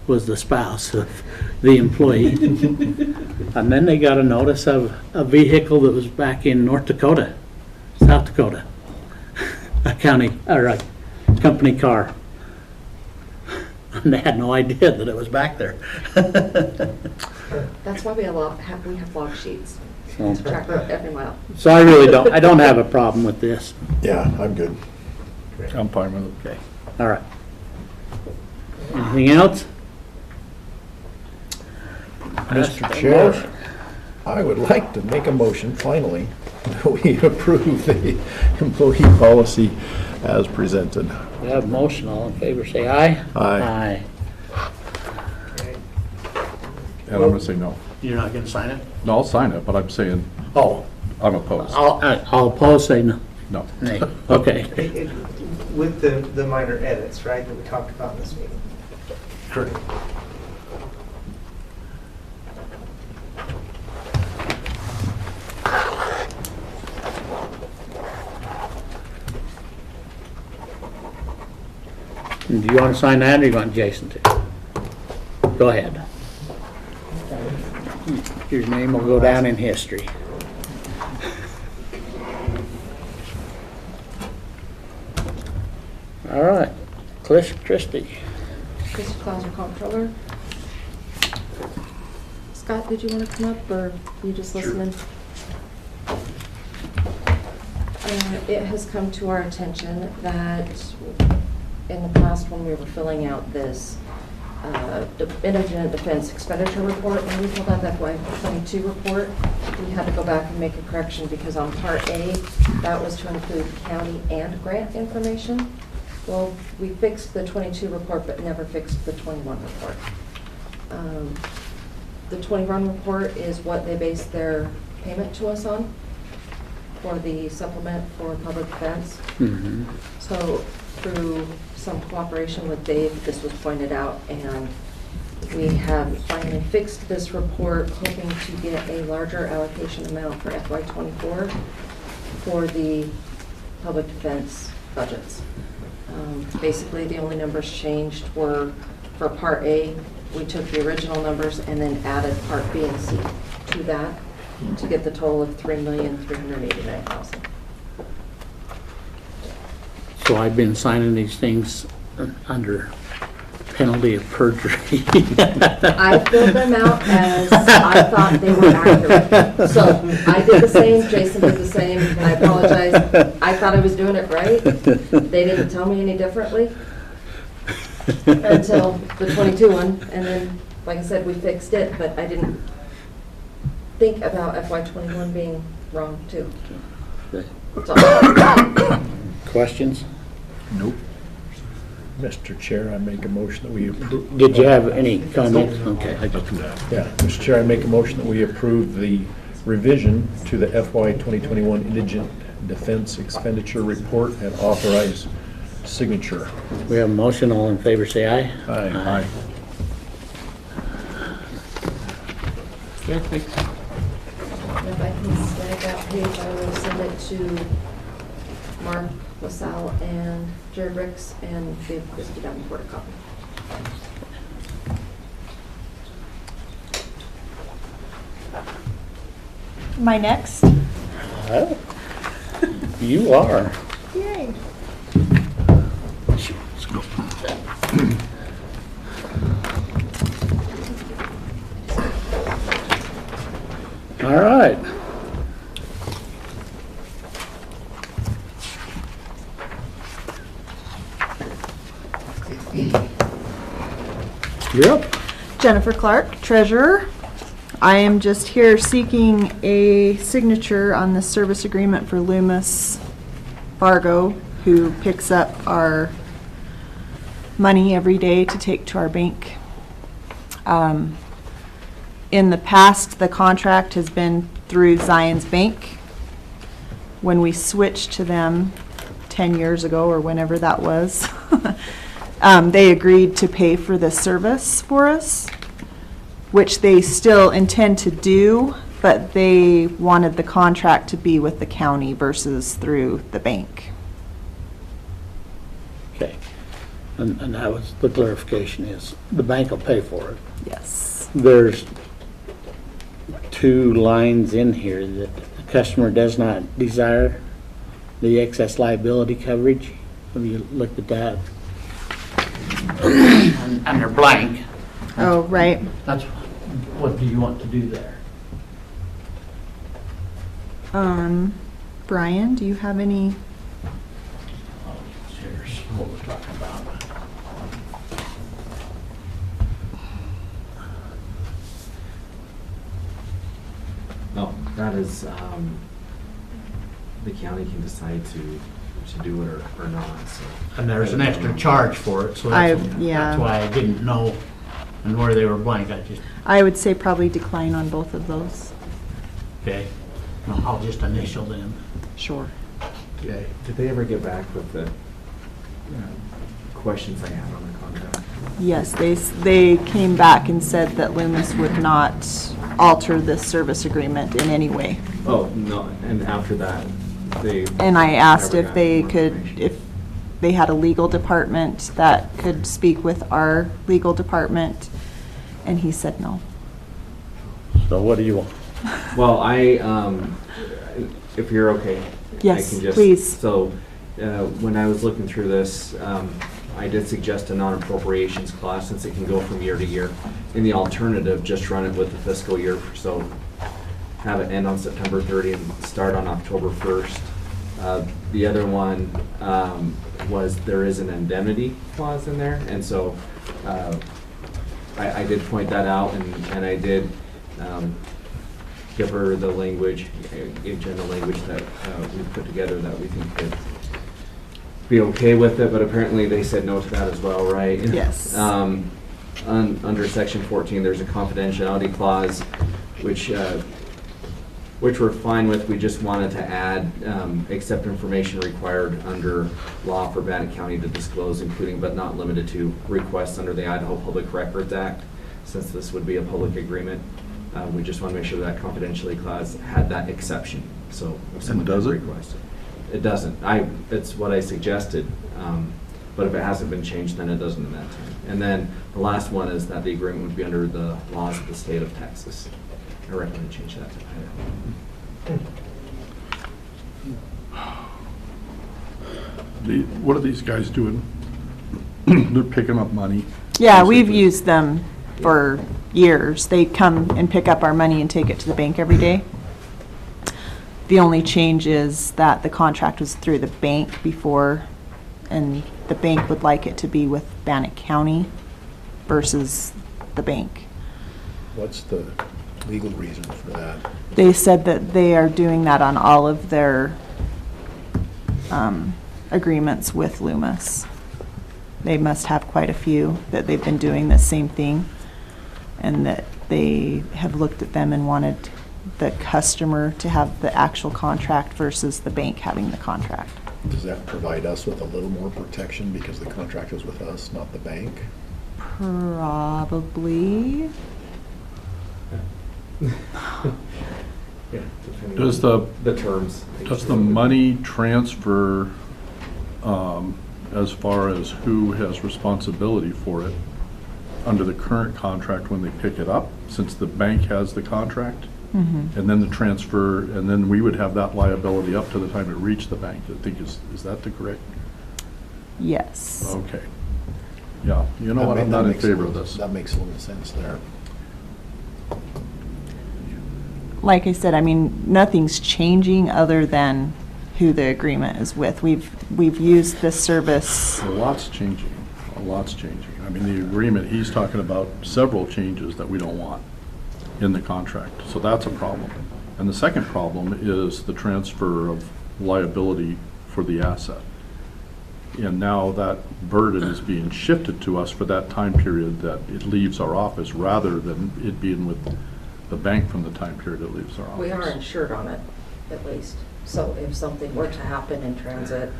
Speaker 2: was the spouse of the employee. And then they got a notice of a vehicle that was back in North Dakota, South Dakota, a county, or a company car. And they had no idea that it was back there.
Speaker 6: That's why we have log sheets
Speaker 2: So-
Speaker 6: to track every mile.
Speaker 2: So I don't have a problem with this.
Speaker 3: Yeah, I'm good.
Speaker 4: I'm fine with it.
Speaker 2: Okay, all right. Anything else?
Speaker 3: Mr. Chair, I would like to make a motion, finally, that we approve the employee policy as presented.
Speaker 2: We have a motion, all in favor, say aye.
Speaker 3: Aye.
Speaker 4: And I'm gonna say no.
Speaker 2: You're not gonna sign it?
Speaker 4: No, I'll sign it, but I'm saying
Speaker 2: Oh,
Speaker 4: I'm opposed.
Speaker 2: I'll oppose, say no.
Speaker 4: No.
Speaker 2: Nay, okay.
Speaker 9: With the minor edits, right, that we talked about in this meeting?
Speaker 3: Correct.
Speaker 2: Do you want to sign that, or you want Jason to? Go ahead. Your name will go down in history. All right, Christie.
Speaker 6: Christy Clauser, Comptroller. Scott, did you want to come up, or you just listening? It has come to our attention that in the past, when we were filling out this indigent defense expenditure report, when we filled out that FY22 report, we had to go back and make a correction because on Part A, that was to include county and grant information. Well, we fixed the 22 report, but never fixed the 21 report. The 21 report is what they base their payment to us on for the supplement for public defense.
Speaker 2: Mhm.
Speaker 6: So through some cooperation with Dave, this was pointed out, and we have finally fixed this report, hoping to get a larger allocation amount for FY24 for the public defense budgets. Basically, the only numbers changed were for Part A, we took the original numbers and then added Part B and C to that to get the total of $3,389,000.
Speaker 2: So I've been signing these things under penalty of perjury.
Speaker 6: I filled them out as I thought they were accurate. So I did the same, Jason did the same, and I apologize. I thought I was doing it right. They didn't tell me any differently until the 22 one, and then, like I said, we fixed it, but I didn't think about FY21 being wrong too. So,
Speaker 2: Questions?
Speaker 3: Nope. Mr. Chair, I make a motion that we approve.
Speaker 2: Did you have any comments? Okay.
Speaker 3: Yeah, Mr. Chair, I make a motion that we approve the revision to the FY 2021 Indigent Defense Expenditure Report and authorize signature.
Speaker 2: We have a motion, all in favor, say aye.
Speaker 3: Aye.
Speaker 6: if I can snag that page, I will send it to Mark LaSalle and Jerry Ricks and give Christy Davenport a copy.
Speaker 10: Am I next?
Speaker 2: Oh, you are.
Speaker 10: Yay.
Speaker 2: Let's go. All right. You're up.
Speaker 10: Jennifer Clark, treasurer. I am just here seeking a signature on the service agreement for Loomis Fargo, who picks up our money every day to take to our bank. In the past, the contract has been through Zion's Bank. When we switched to them 10 years ago, or whenever that was, they agreed to pay for this service for us, which they still intend to do, but they wanted the contract to be with the county versus through the bank.
Speaker 2: Okay. And that was, the clarification is, the bank will pay for it.
Speaker 10: Yes.
Speaker 2: There's 2 lines in here that the customer does not desire the excess liability coverage. Have you looked at that? And they're blank.
Speaker 10: Oh, right.
Speaker 2: That's, what do you want to do there?
Speaker 10: Brian, do you have any?
Speaker 2: Here's what we're talking about.
Speaker 11: No, that is, the county can decide to do it or not, so.
Speaker 2: And there's an extra charge for it, so
Speaker 10: yeah.
Speaker 2: that's why I didn't know and where they were blank. I just,
Speaker 10: I would say probably decline on both of those.
Speaker 2: okay. I'll just initial them.
Speaker 10: Sure.
Speaker 2: Okay.
Speaker 11: Did they ever get back with the questions I had on the contract?
Speaker 10: Yes, they came back and said that Loomis would not alter this service agreement in any way.
Speaker 11: Oh, no, and after that, they.
Speaker 10: And I asked
Speaker 11: never
Speaker 10: if
Speaker 11: got
Speaker 10: they
Speaker 11: more
Speaker 10: could,
Speaker 11: information.
Speaker 10: if they had a legal department that could speak with our legal department, and he said no.
Speaker 2: So what do you want?
Speaker 11: Well, if you're okay.
Speaker 10: Yes,
Speaker 11: I can just.
Speaker 10: please.
Speaker 11: So, when I was looking through this, I did suggest a non-appropriations clause since it can go from year to year. In the alternative, just run it with the fiscal year, so have it end on September 30 and start on October 1st. The other one was there is an indemnity clause in there, and so I did point that out, and I did give her the language, give Jen the language that we put together that we think could be okay with it, but apparently they said no to that as well, right?
Speaker 10: Yes.
Speaker 11: Under section 14, there's a confidentiality clause, which we're fine with. We just wanted to add, except information required under law for Bannock County to disclose, including but not limited to requests under the Idaho Public Records Act. Since this would be a public agreement, we just want to make sure that confidentiality clause had that exception. So if someone
Speaker 4: does it?
Speaker 11: request it doesn't. It's what I suggested, but if it hasn't been changed, then it doesn't in that time. And then the last one is that the agreement would be under the laws of the state of Texas. I recommend change that to Idaho.
Speaker 4: What are these guys doing? They're picking up money.
Speaker 10: Yeah, we've
Speaker 4: basically.
Speaker 10: used them for years. They come and pick up our money and take it to the bank every day. The only change is that the contract was through the bank before, and the bank would like it to be with Bannock County versus the bank.
Speaker 3: What's the legal reason for that?
Speaker 10: They said that they are doing that on all of their agreements with Loomis. They must have quite a few that they've been doing the same thing, and that they have looked at them and wanted the customer to have the actual contract versus the bank having the contract.
Speaker 3: Does that provide us with a little more protection because the contract is with us, not the bank?
Speaker 10: Probably.
Speaker 11: Yeah, depending
Speaker 4: Does
Speaker 11: on the terms.
Speaker 4: Does the money transfer as far as who has responsibility for it under the current contract when they pick it up, since the bank has the contract?
Speaker 10: Mm-hmm.
Speaker 4: And then the transfer, and then we would have that liability up to the time it reached the bank. I think is that the correct?
Speaker 10: Yes.
Speaker 4: Okay. Yeah, you know what, I'm not in favor of this.
Speaker 3: That makes a little sense there.
Speaker 10: Like I said, I mean, nothing's changing other than who the agreement is with. We've used this service.
Speaker 4: A lot's changing. A lot's changing. I mean, the agreement, he's talking about several changes that we don't want in the contract, so that's a problem. And the second problem is the transfer of liability for the asset. And now that burden is being shifted to us for that time period that it leaves our office, rather than it being with the bank from the time period it leaves our office.
Speaker 6: We are insured on it, at least. So if something were to happen in transit,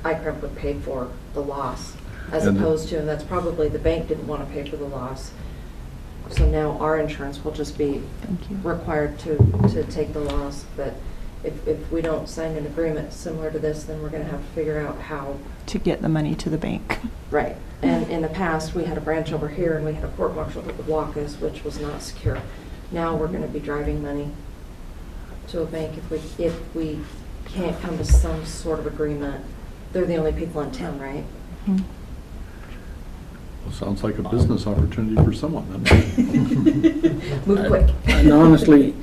Speaker 6: ICRIP would pay for the loss, as
Speaker 4: And-
Speaker 6: opposed to, and that's probably, the bank didn't want to pay for the loss. So now our insurance will just be
Speaker 10: Thank you.
Speaker 6: required to take the loss. But if we don't sign an agreement similar to this, then we're going to have to figure out how.
Speaker 10: To get the money to the bank.
Speaker 6: Right. And in the past, we had a branch over here and we had a court martial that would block us, which was not secure. Now we're going to be driving money to a bank if we can't come to some sort of agreement. They're the only people in town, right?
Speaker 10: Mhm.
Speaker 4: Well, sounds like a business opportunity for someone, then.
Speaker 6: Move quick.
Speaker 2: And honestly,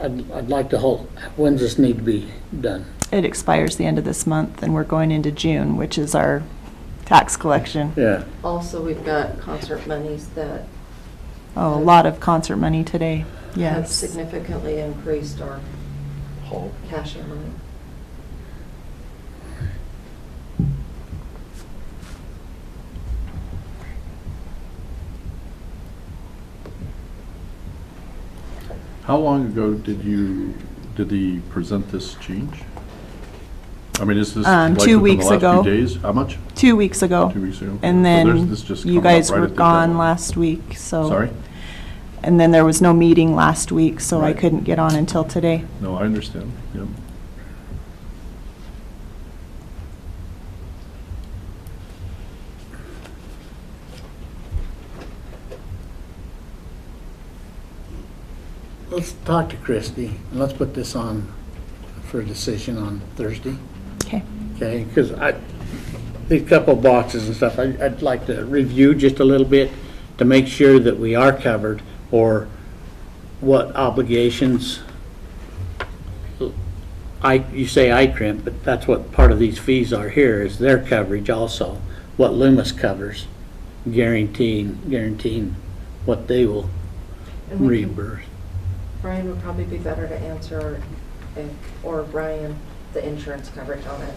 Speaker 2: I'd like to hold, when's this need to be done?
Speaker 10: It expires the end of this month, and we're going into June, which is our tax collection.
Speaker 2: Yeah.
Speaker 6: Also, we've got concert monies that
Speaker 10: Oh, a lot of concert money today,
Speaker 6: have
Speaker 10: yes.
Speaker 6: significantly increased our cash in money.
Speaker 4: How long ago did he present this change? I mean, is this like
Speaker 10: 2
Speaker 4: within
Speaker 10: weeks
Speaker 4: the last
Speaker 10: ago.
Speaker 4: few days? How much?
Speaker 10: 2 weeks ago.
Speaker 4: 2 weeks ago?
Speaker 10: And
Speaker 4: So there's-
Speaker 10: then
Speaker 4: this just
Speaker 10: you
Speaker 4: coming up
Speaker 10: guys
Speaker 4: right
Speaker 10: were
Speaker 4: at the
Speaker 10: gone
Speaker 4: deadline.
Speaker 10: last week, so.
Speaker 4: Sorry?
Speaker 10: And then there was no meeting last week, so I
Speaker 4: Right.
Speaker 10: couldn't get on until today.
Speaker 4: No, I understand, yep.
Speaker 2: Let's talk to Christie, and let's put this on for a decision on Thursday,
Speaker 10: Okay.
Speaker 2: okay? Because these couple of boxes and stuff, I'd like to review just a little bit to make sure that we are covered, or what obligations, you say ICRIM, but that's what part of these fees are here, is their coverage also. What Loomis covers, guaranteeing what they will
Speaker 6: And we can-
Speaker 2: reimburse.
Speaker 6: Brian would probably be better to answer, or Brian, the insurance coverage on it.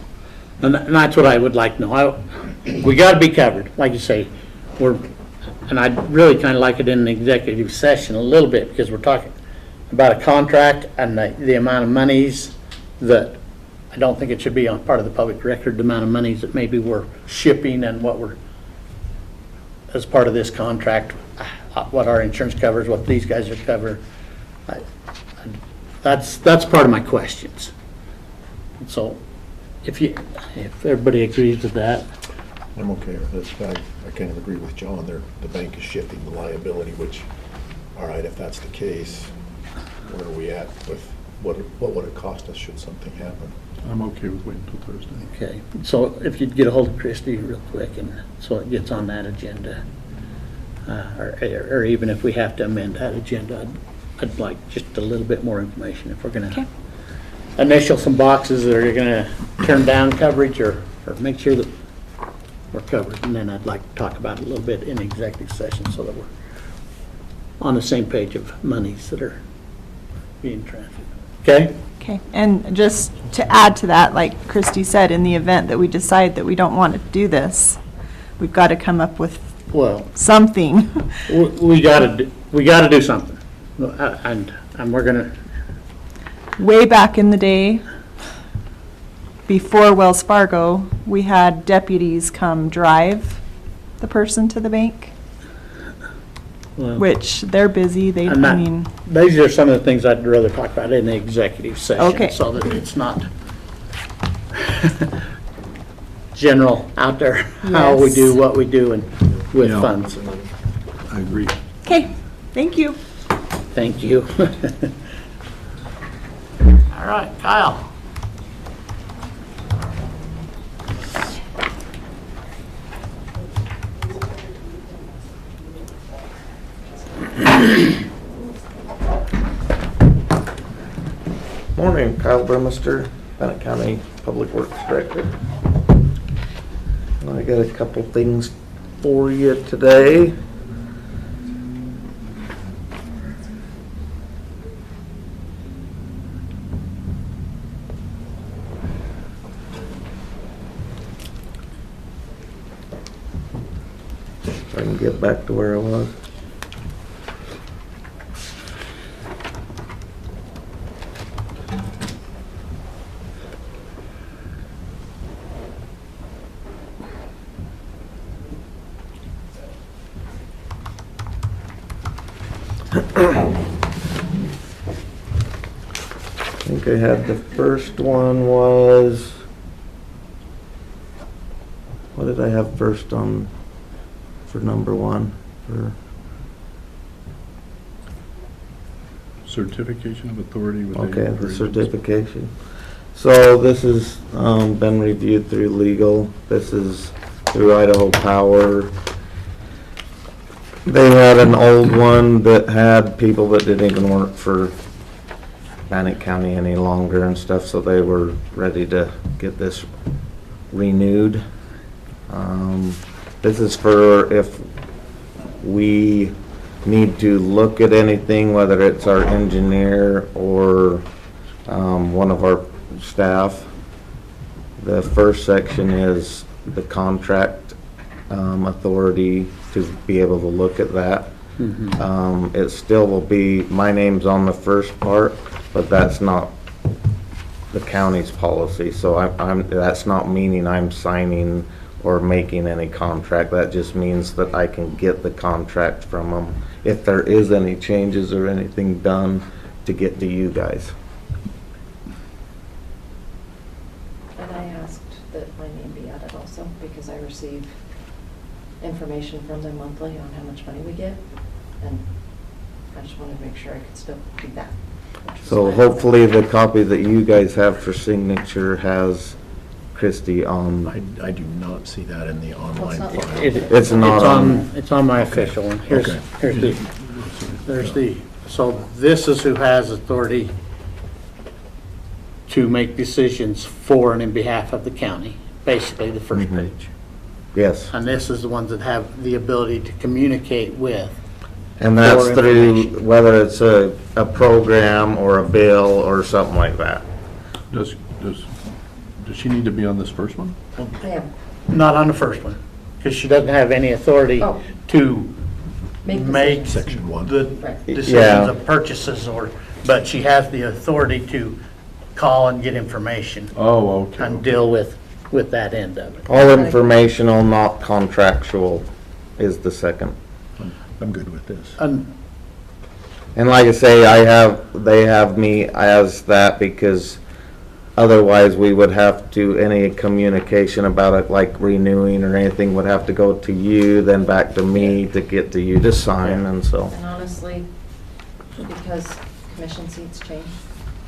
Speaker 2: And that's what I would like to know. We got to be covered, like you say. And I'd really kind of like it in the executive session a little bit, because we're talking about a contract and the amount of monies that, I don't think it should be on part of the public record, the amount of monies that maybe we're shipping and what we're, as part of this contract, what our insurance covers, what these guys are covered. That's part of my questions. So if everybody agrees with that,
Speaker 3: I'm okay with it. I kind of agree with John there. The bank is shifting the liability, which, all right, if that's the case, where are we at with, what would it cost us should something happen?
Speaker 4: I'm okay with waiting until Thursday.
Speaker 2: okay. So if you'd get a hold of Christie real quick, and so it gets on that agenda. Or even if we have to amend that agenda, I'd like just a little bit more information if we're
Speaker 10: Okay.
Speaker 2: gonna initial some boxes that are gonna turn down coverage or make sure that we're covered. And then I'd like to talk about it a little bit in executive session so that we're on the same page of monies that are being transferred. Okay?
Speaker 10: Okay, and just to add to that, like Christie said, in the event that we decide that we don't want to do this, we've got to come up with
Speaker 2: Well,
Speaker 10: something.
Speaker 2: we gotta do something. And we're gonna,
Speaker 10: Way back in the day, before Wells Fargo, we had deputies come drive the person to the bank,
Speaker 2: well,
Speaker 10: which they're busy, they,
Speaker 2: I'm
Speaker 10: I
Speaker 2: not-
Speaker 10: mean,
Speaker 2: these are some of the things I'd rather talk about in the executive session.
Speaker 10: Okay.
Speaker 2: So that it's not general out there, how we do
Speaker 10: Yes.
Speaker 2: what we do and with
Speaker 4: Yeah.
Speaker 2: funds.
Speaker 4: I agree.
Speaker 10: okay, thank you.
Speaker 2: Thank you. All right, Kyle.
Speaker 12: Morning, Kyle Burmester, Bannock County Public Works Director. I I got a couple things for you today. If I can get back to where I was. I think I had the first one was, what did I have first on for number one? For
Speaker 4: Certification of authority with.
Speaker 12: okay, the certification. So this has been reviewed through legal. This is through Idaho Power. They had an old one that had people that didn't even work for Bannock County any longer and stuff, so they were ready to get this renewed. This is for if we need to look at anything, whether it's our engineer or one of our staff. The first section is the contract authority to be able to look at that. It still will be, my name's on the first part, but that's not the county's policy. So that's not meaning I'm signing or making any contract. That just means that I can get the contract from them if there is any changes or anything done to get to you guys.
Speaker 6: And I asked that my name be added also, because I receive information from them monthly on how much money we get, and I just wanted to make sure I could still do that.
Speaker 12: So hopefully the copy that you guys have for signature has Christie on.
Speaker 3: I do not see that in the online
Speaker 6: not
Speaker 3: file.
Speaker 12: It's not on.
Speaker 2: It's on my official one. Here's there's the, so this is who has authority to make decisions for and in behalf of the county, basically the first page.
Speaker 12: Yes.
Speaker 2: And this is the ones that have the ability to communicate with.
Speaker 12: And that's
Speaker 2: For
Speaker 12: through,
Speaker 2: information.
Speaker 12: whether it's a program or a bill or something like that.
Speaker 4: Does she need to be on this first one?
Speaker 6: I am.
Speaker 2: Not on the first one, because she doesn't have any authority
Speaker 6: Oh.
Speaker 2: to
Speaker 6: Make
Speaker 2: make
Speaker 6: decisions.
Speaker 3: Section 1.
Speaker 2: the
Speaker 6: Right.
Speaker 2: decisions
Speaker 12: Yeah.
Speaker 2: of purchases but she has the authority to call and get information
Speaker 4: Oh, okay.
Speaker 2: and deal with that end of it.
Speaker 12: All informational, not contractual is the second.
Speaker 3: I'm good with this.
Speaker 2: And
Speaker 12: And like I say, they have me as that because otherwise we would have to, any communication about it, like renewing or anything, would have to go to you, then back to me to get to you to sign, and so.
Speaker 6: And honestly, because commission seats change,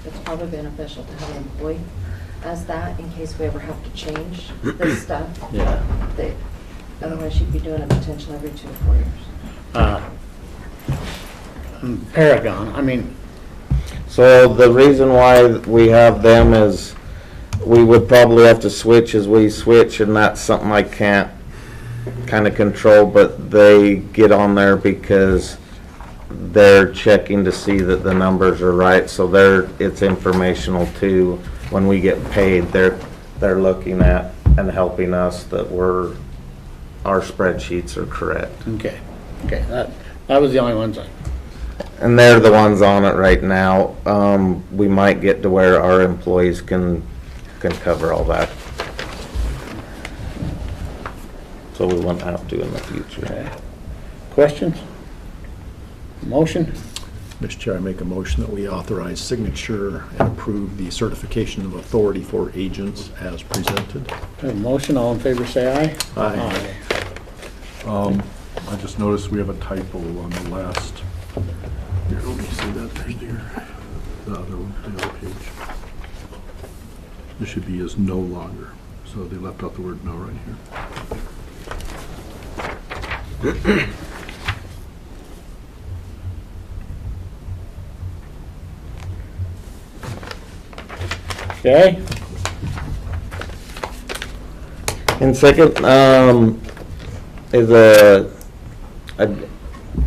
Speaker 6: it's probably beneficial to have an employee as that in case we ever have to change this stuff.
Speaker 2: Yeah.
Speaker 6: Otherwise, you'd be doing it potentially every 2 to 4 years.
Speaker 2: Paragon, I mean,
Speaker 12: So the reason why we have them is we would probably have to switch as we switch, and that's something I can't kind of control, but they get on there because they're checking to see that the numbers are right, so it's informational too. When we get paid, they're looking at and helping us that our spreadsheets are correct.
Speaker 2: okay, that was the only ones
Speaker 12: And they're the ones on it right now. We might get to where our employees can cover all that. So we won't have to in the future.
Speaker 2: Okay. Questions? Motion?
Speaker 3: Mr. Chair, I make a motion that we authorize signature and approve the certification of authority for agents as presented.
Speaker 2: A motion, all in favor say aye.
Speaker 3: Aye.
Speaker 4: I just noticed we have a typo on the last, here, let me see that right here. The other one, the other page. This should be is no longer, so they left out the word no right here.
Speaker 2: Okay,
Speaker 12: And second, is an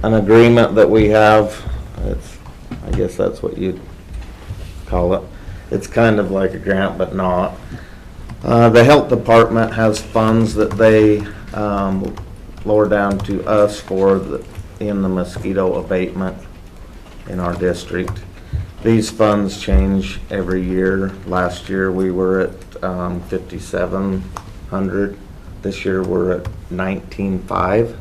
Speaker 12: agreement that we have. I guess that's what you'd call it. It's kind of like a grant, but not. The health department has funds that they lower down to us in the mosquito abatement in our district. These funds change every year. Last year we were at 5,700. This year we're at 19,500.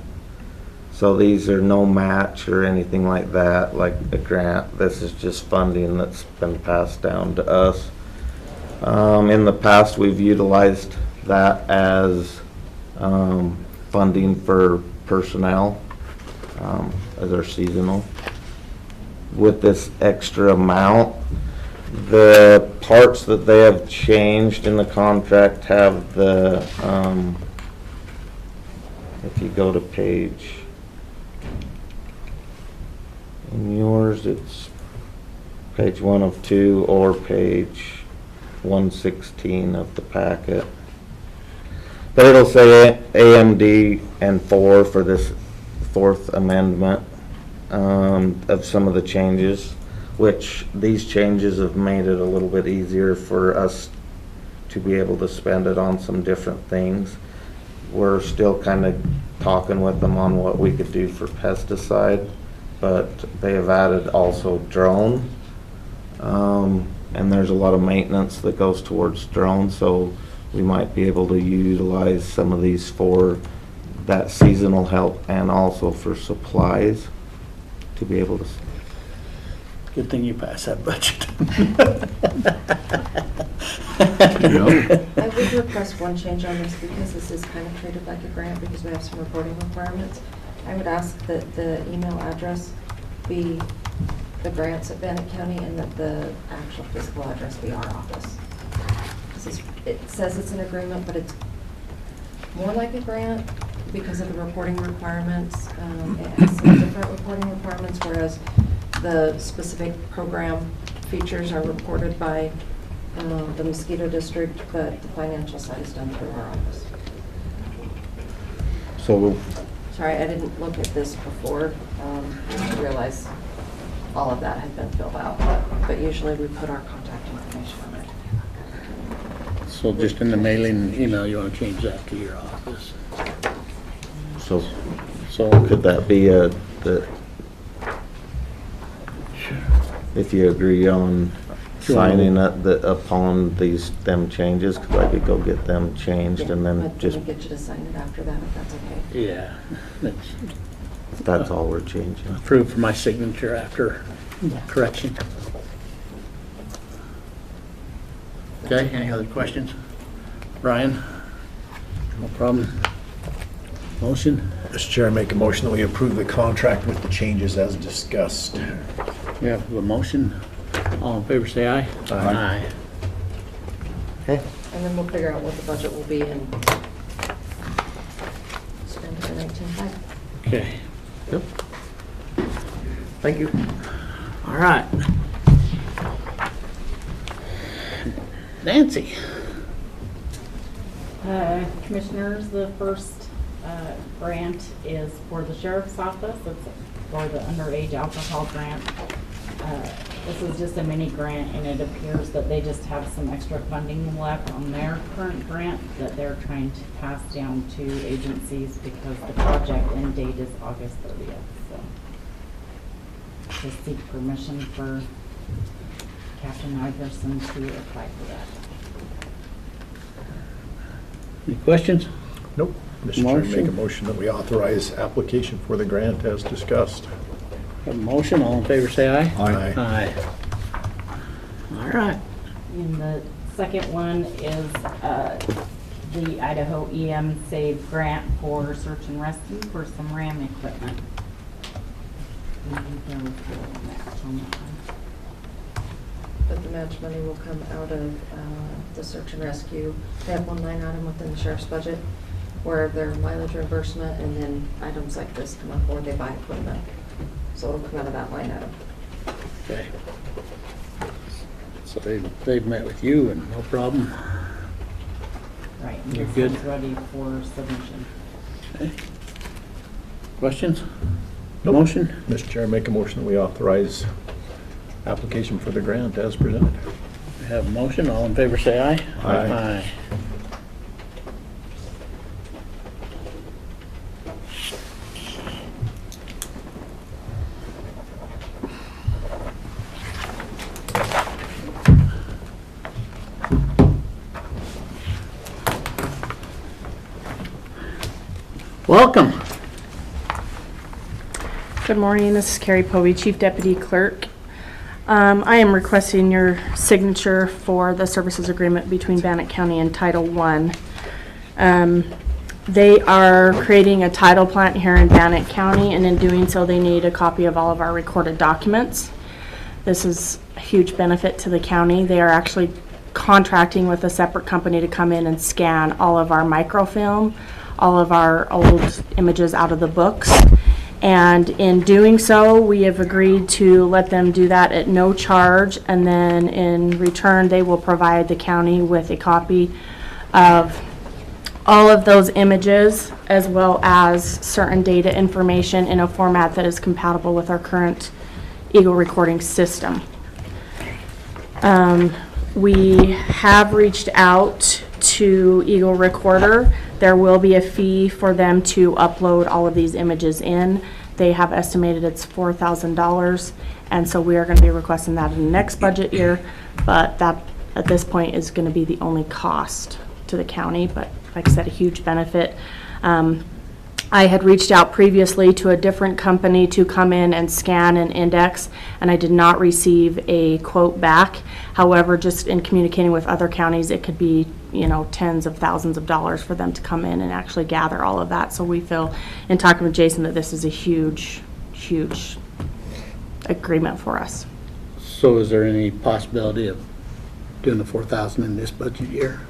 Speaker 12: So these are no match or anything like that, like a grant. This is just funding that's been passed down to us. In the past, we've utilized that as funding for personnel, as our seasonal. With this extra amount, the parts that they have changed in the contract have the, if you go to page, in yours, it's page 1 of 2 or page 116 of the packet. But it'll say AMD and 4 for this 4th amendment of some of the changes, which these changes have made it a little bit easier for us to be able to spend it on some different things. We're still kind of talking with them on what we could do for pesticide, but they have added also drone. And there's a lot of maintenance that goes towards drones, so we might be able to utilize some of these for that seasonal help and also for supplies to be able to.
Speaker 2: Good thing you passed that budget.
Speaker 6: I would request one change on this because this is kind of treated like a grant because we have some reporting requirements. I would ask that the email address be the grants at Bannock County and that the actual physical address be our office. It says it's an agreement, but it's more like a grant because of the reporting requirements. It has some different reporting requirements, whereas the specific program features are reported by the mosquito district, but the financial side is done through our office.
Speaker 12: So
Speaker 6: Sorry, I didn't look at this before. I didn't realize all of that had been filled out, but usually we put our contact information on it.
Speaker 2: So just in the mailing email, you want to change that to your office.
Speaker 12: So
Speaker 2: So
Speaker 12: could that be if you agree on signing it, that upon them changes, because I could go get them changed and then
Speaker 6: But
Speaker 12: just,
Speaker 6: we'll get you to sign it after that, if that's okay.
Speaker 2: yeah,
Speaker 12: that's all we're changing.
Speaker 2: approved for my signature after correction. Okay, any other questions? Brian? No problem. Motion?
Speaker 3: Mr. Chair, I make a motion that we approve the contract with the changes as discussed.
Speaker 2: We have a motion. All in favor, say aye.
Speaker 3: Aye.
Speaker 12: Okay.
Speaker 6: And then we'll figure out what the budget will be and spend it in 19.5.
Speaker 2: Okay.
Speaker 12: Yep.
Speaker 2: Thank you. All right. Nancy?
Speaker 7: Commissioners, the first grant is for the sheriff's office. It's for the underage alcohol grant. This is just a mini grant, and it appears that they just have some extra funding left on their current grant that they're trying to pass down to agencies because the project end date is August 30th. So just seek permission for Captain Iverson to apply for that.
Speaker 2: Any questions?
Speaker 3: Nope. Mr. Chair, make a
Speaker 2: Motion.
Speaker 3: motion that we authorize application for the grant as discussed.
Speaker 2: Have a motion, all in favor, say aye.
Speaker 3: Aye.
Speaker 2: Aye. All right.
Speaker 7: And the second one is the Idaho EM Save Grant for search and rescue for some RAM equipment.
Speaker 6: But the match money will come out of the search and rescue. They have one line item within the sheriff's budget where their mileage reimbursement and then items like this come up or they buy equipment. So it'll come out of that line item.
Speaker 2: Okay. So they've met with you and no problem?
Speaker 7: Right.
Speaker 2: You're
Speaker 7: this
Speaker 2: good.
Speaker 7: is ready for submission.
Speaker 2: Questions?
Speaker 3: Nope.
Speaker 2: Motion?
Speaker 3: Mr. Chair, I make a motion that we authorize application for the grant as presented.
Speaker 2: We have a motion. All in favor, say aye.
Speaker 3: Aye.
Speaker 2: Welcome.
Speaker 13: Good morning, this is Carrie Povey, Chief Deputy Clerk. I am requesting your signature for the services agreement between Bannock County and Title I. They are creating a title plant here in Bannock County, and in doing so, they need a copy of all of our recorded documents. This is a huge benefit to the county. They are actually contracting with a separate company to come in and scan all of our microfilm, all of our old images out of the books. And in doing so, we have agreed to let them do that at no charge, and then in return, they will provide the county with a copy of all of those images, as well as certain data information in a format that is compatible with our current Eagle recording system. We have reached out to Eagle Recorder. There will be a fee for them to upload all of these images in. They have estimated it's $4,000, and so we are going to be requesting that in the next budget year, but that at this point is going to be the only cost to the county, but like I said, a huge benefit. I had reached out previously to a different company to come in and scan and index, and I did not receive a quote back. However, just in communicating with other counties, it could be, you know, tens of thousands of dollars for them to come in and actually gather all of that. So we feel, in talking with Jason, that this is a huge, huge agreement for us.
Speaker 2: So is there any possibility of doing the 4,000 in this budget year?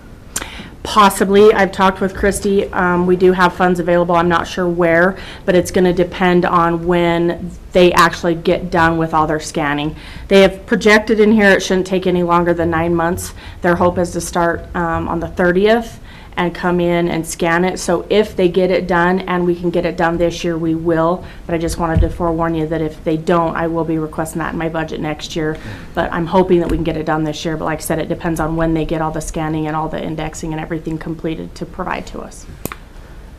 Speaker 13: Possibly. I've talked with Christy. We do have funds available. I'm not sure where, but it's going to depend on when they actually get done with all their scanning. They have projected in here it shouldn't take any longer than 9 months. Their hope is to start on the 30th and come in and scan it. So if they get it done and we can get it done this year, we will. But I just wanted to forewarn you that if they don't, I will be requesting that in my budget next year. But I'm hoping that we can get it done this year. But like I said, it depends on when they get all the scanning and all the indexing and everything completed to provide to us.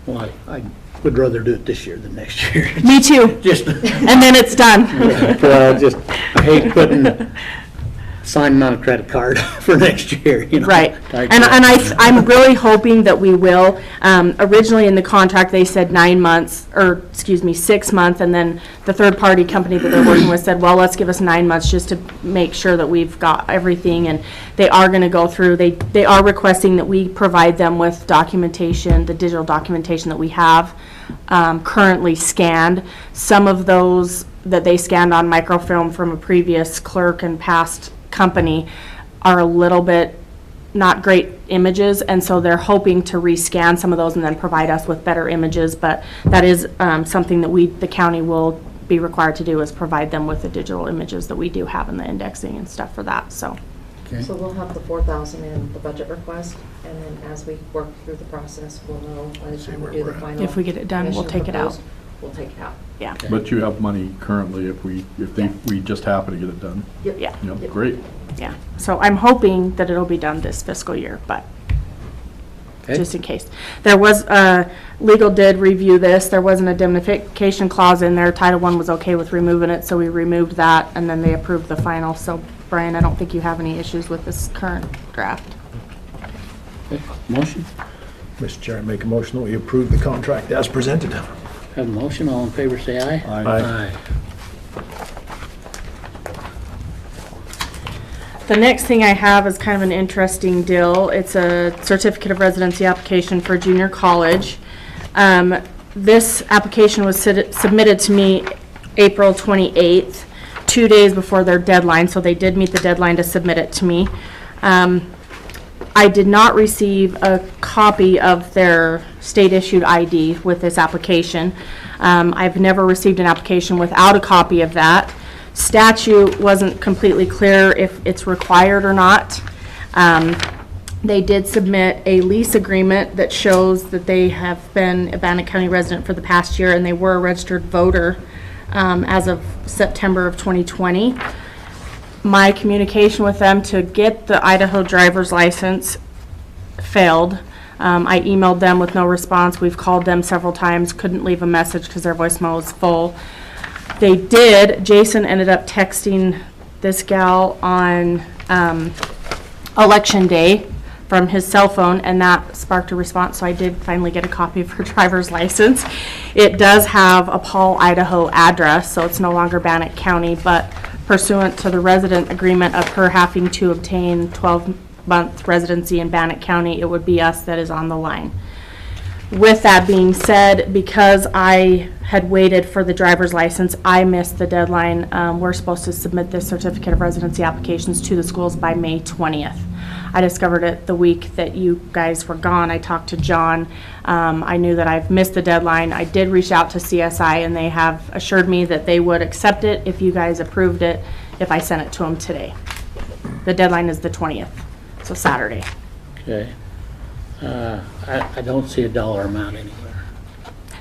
Speaker 2: Well, I would rather do it this year than next year.
Speaker 13: Me too.
Speaker 2: Just,
Speaker 13: And then it's done.
Speaker 2: I hate putting, signing on a credit card for next year, you know.
Speaker 13: Right.
Speaker 2: Like
Speaker 13: And
Speaker 2: that.
Speaker 13: I'm really hoping that we will. Originally in the contract, they said 9 months, or excuse me, 6 months, and then the third-party company that they're working with said, well, let's give us 9 months just to make sure that we've got everything, and they are going to go through. They are requesting that we provide them with documentation, the digital documentation that we have currently scanned. Some of those that they scanned on microfilm from a previous clerk and past company are a little bit not great images, and so they're hoping to rescan some of those and then provide us with better images. But that is something that the county will be required to do, is provide them with the digital images that we do have in the indexing and stuff for that. So
Speaker 6: So we'll have the 4,000 in the budget request, and then as we work through the process, we'll know by the time we do the final.
Speaker 13: if we get it done, we'll
Speaker 6: commission
Speaker 13: take it out.
Speaker 6: proposed, We'll take it out.
Speaker 13: Yeah.
Speaker 4: But you have money currently if we just happen to get it done.
Speaker 6: Yep.
Speaker 13: Yeah.
Speaker 4: Yep,
Speaker 6: Yep.
Speaker 4: great.
Speaker 13: Yeah. So I'm hoping that it'll be done this fiscal year, but
Speaker 2: Okay.
Speaker 13: just in case. There was, legal did review this. There was an indemnification clause in there. Title I was okay with removing it, so we removed that, and then they approved the final. So, Brian, I don't think you have any issues with this current draft.
Speaker 2: Okay. Motion?
Speaker 3: Mr. Chair, I make a motion that we approve the contract as presented.
Speaker 2: Have a motion. All in favor, say aye.
Speaker 4: Aye.
Speaker 13: The next thing I have is kind of an interesting deal. It's a certificate of residency application for junior college. This application was submitted to me April 28th, 2 days before their deadline, so they did meet the deadline to submit it to me. I did not receive a copy of their state-issued ID with this application. I've never received an application without a copy of that. Statute wasn't completely clear if it's required or not. They did submit a lease agreement that shows that they have been a Bannock County resident for the past year, and they were a registered voter as of September of 2020. My communication with them to get the Idaho driver's license failed. I emailed them with no response. We've called them several times, couldn't leave a message because their voicemail was full. They did, Jason ended up texting this gal on election day from his cell phone, and that sparked a response, so I did finally get a copy of her driver's license. It does have a Paul, Idaho address, so it's no longer Bannock County, but pursuant to the resident agreement of her having to obtain 12-month residency in Bannock County, it would be us that is on the line. With that being said, because I had waited for the driver's license, I missed the deadline. We're supposed to submit this certificate of residency applications to the schools by May 20th. I discovered it the week that you guys were gone. I talked to John. I knew that I've missed the deadline. I did reach out to CSI, and they have assured me that they would accept it if you guys approved it, if I sent it to them today. The deadline is the 20th, so Saturday.
Speaker 2: Okay. I don't see a dollar amount anywhere.